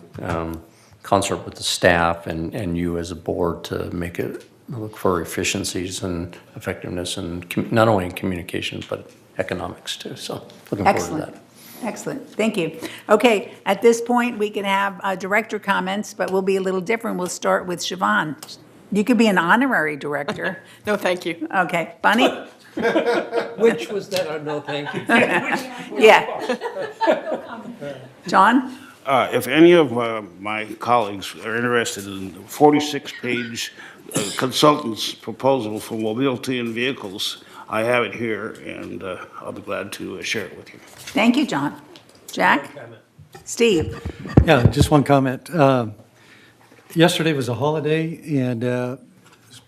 concert with the staff and you as a board to make it look for efficiencies and effectiveness and not only in communication but economics too. So looking forward to that. Excellent, thank you. Okay, at this point, we can have director comments, but we'll be a little different. We'll start with Siobhan. You could be an honorary director. No, thank you. Okay, Bunny? Which was that? No, thank you. Yeah. John? If any of my colleagues are interested in the 46-page consultant's proposal for mobility in vehicles, I have it here, and I'll be glad to share it with you. Thank you, John. Jack? Steve? Yeah, just one comment. Yesterday was a holiday, and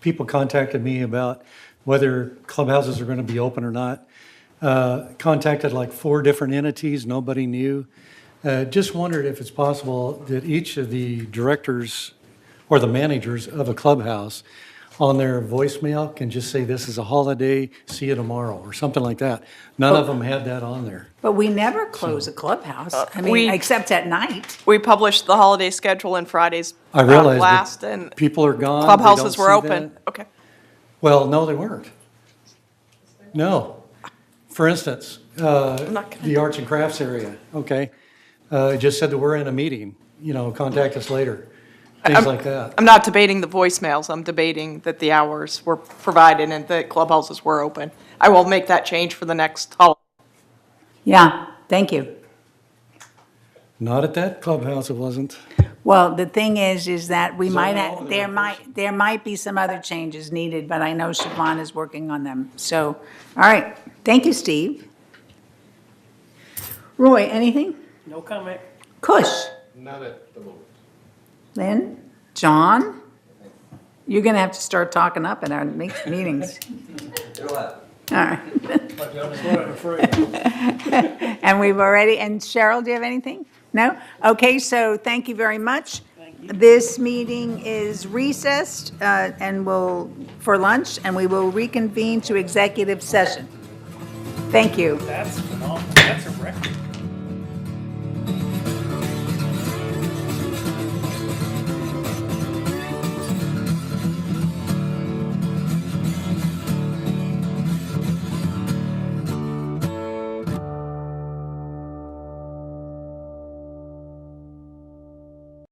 people contacted me about whether clubhouses are going to be open or not. Contacted like 4 different entities, nobody knew. Just wondered if it's possible that each of the directors or the managers of a clubhouse on their voicemail can just say, this is a holiday, see you tomorrow, or something like that. None of them had that on there. But we never close a clubhouse, except at night. We published the holiday schedule in Friday's I realize blast, that and people are gone. clubhouses they were don't see open. that. Okay. Well, no, they weren't. No. For instance, the arts and crafts area, okay? It just said that we're in a meeting, contact us later, things like that. I'm not debating the voicemails. I'm debating that the hours were provided and the clubhouses were open. I will make that change for the next holiday. Yeah, thank you. Not at that clubhouse, it wasn't. Well, the thing is that we there might be some other changes needed, but I know Siobhan is working on them. So, all right, thank you, Steve. Roy, anything? No comment. Kush? Not at the moment. Lynn? John? You're going to have to start talking up in our meetings. All right. And Cheryl, do you have anything? No? Okay, so thank you very much. This meeting is recessed for lunch, and we will reconvene to executive session. Thank you. That's phenomenal. That's a record.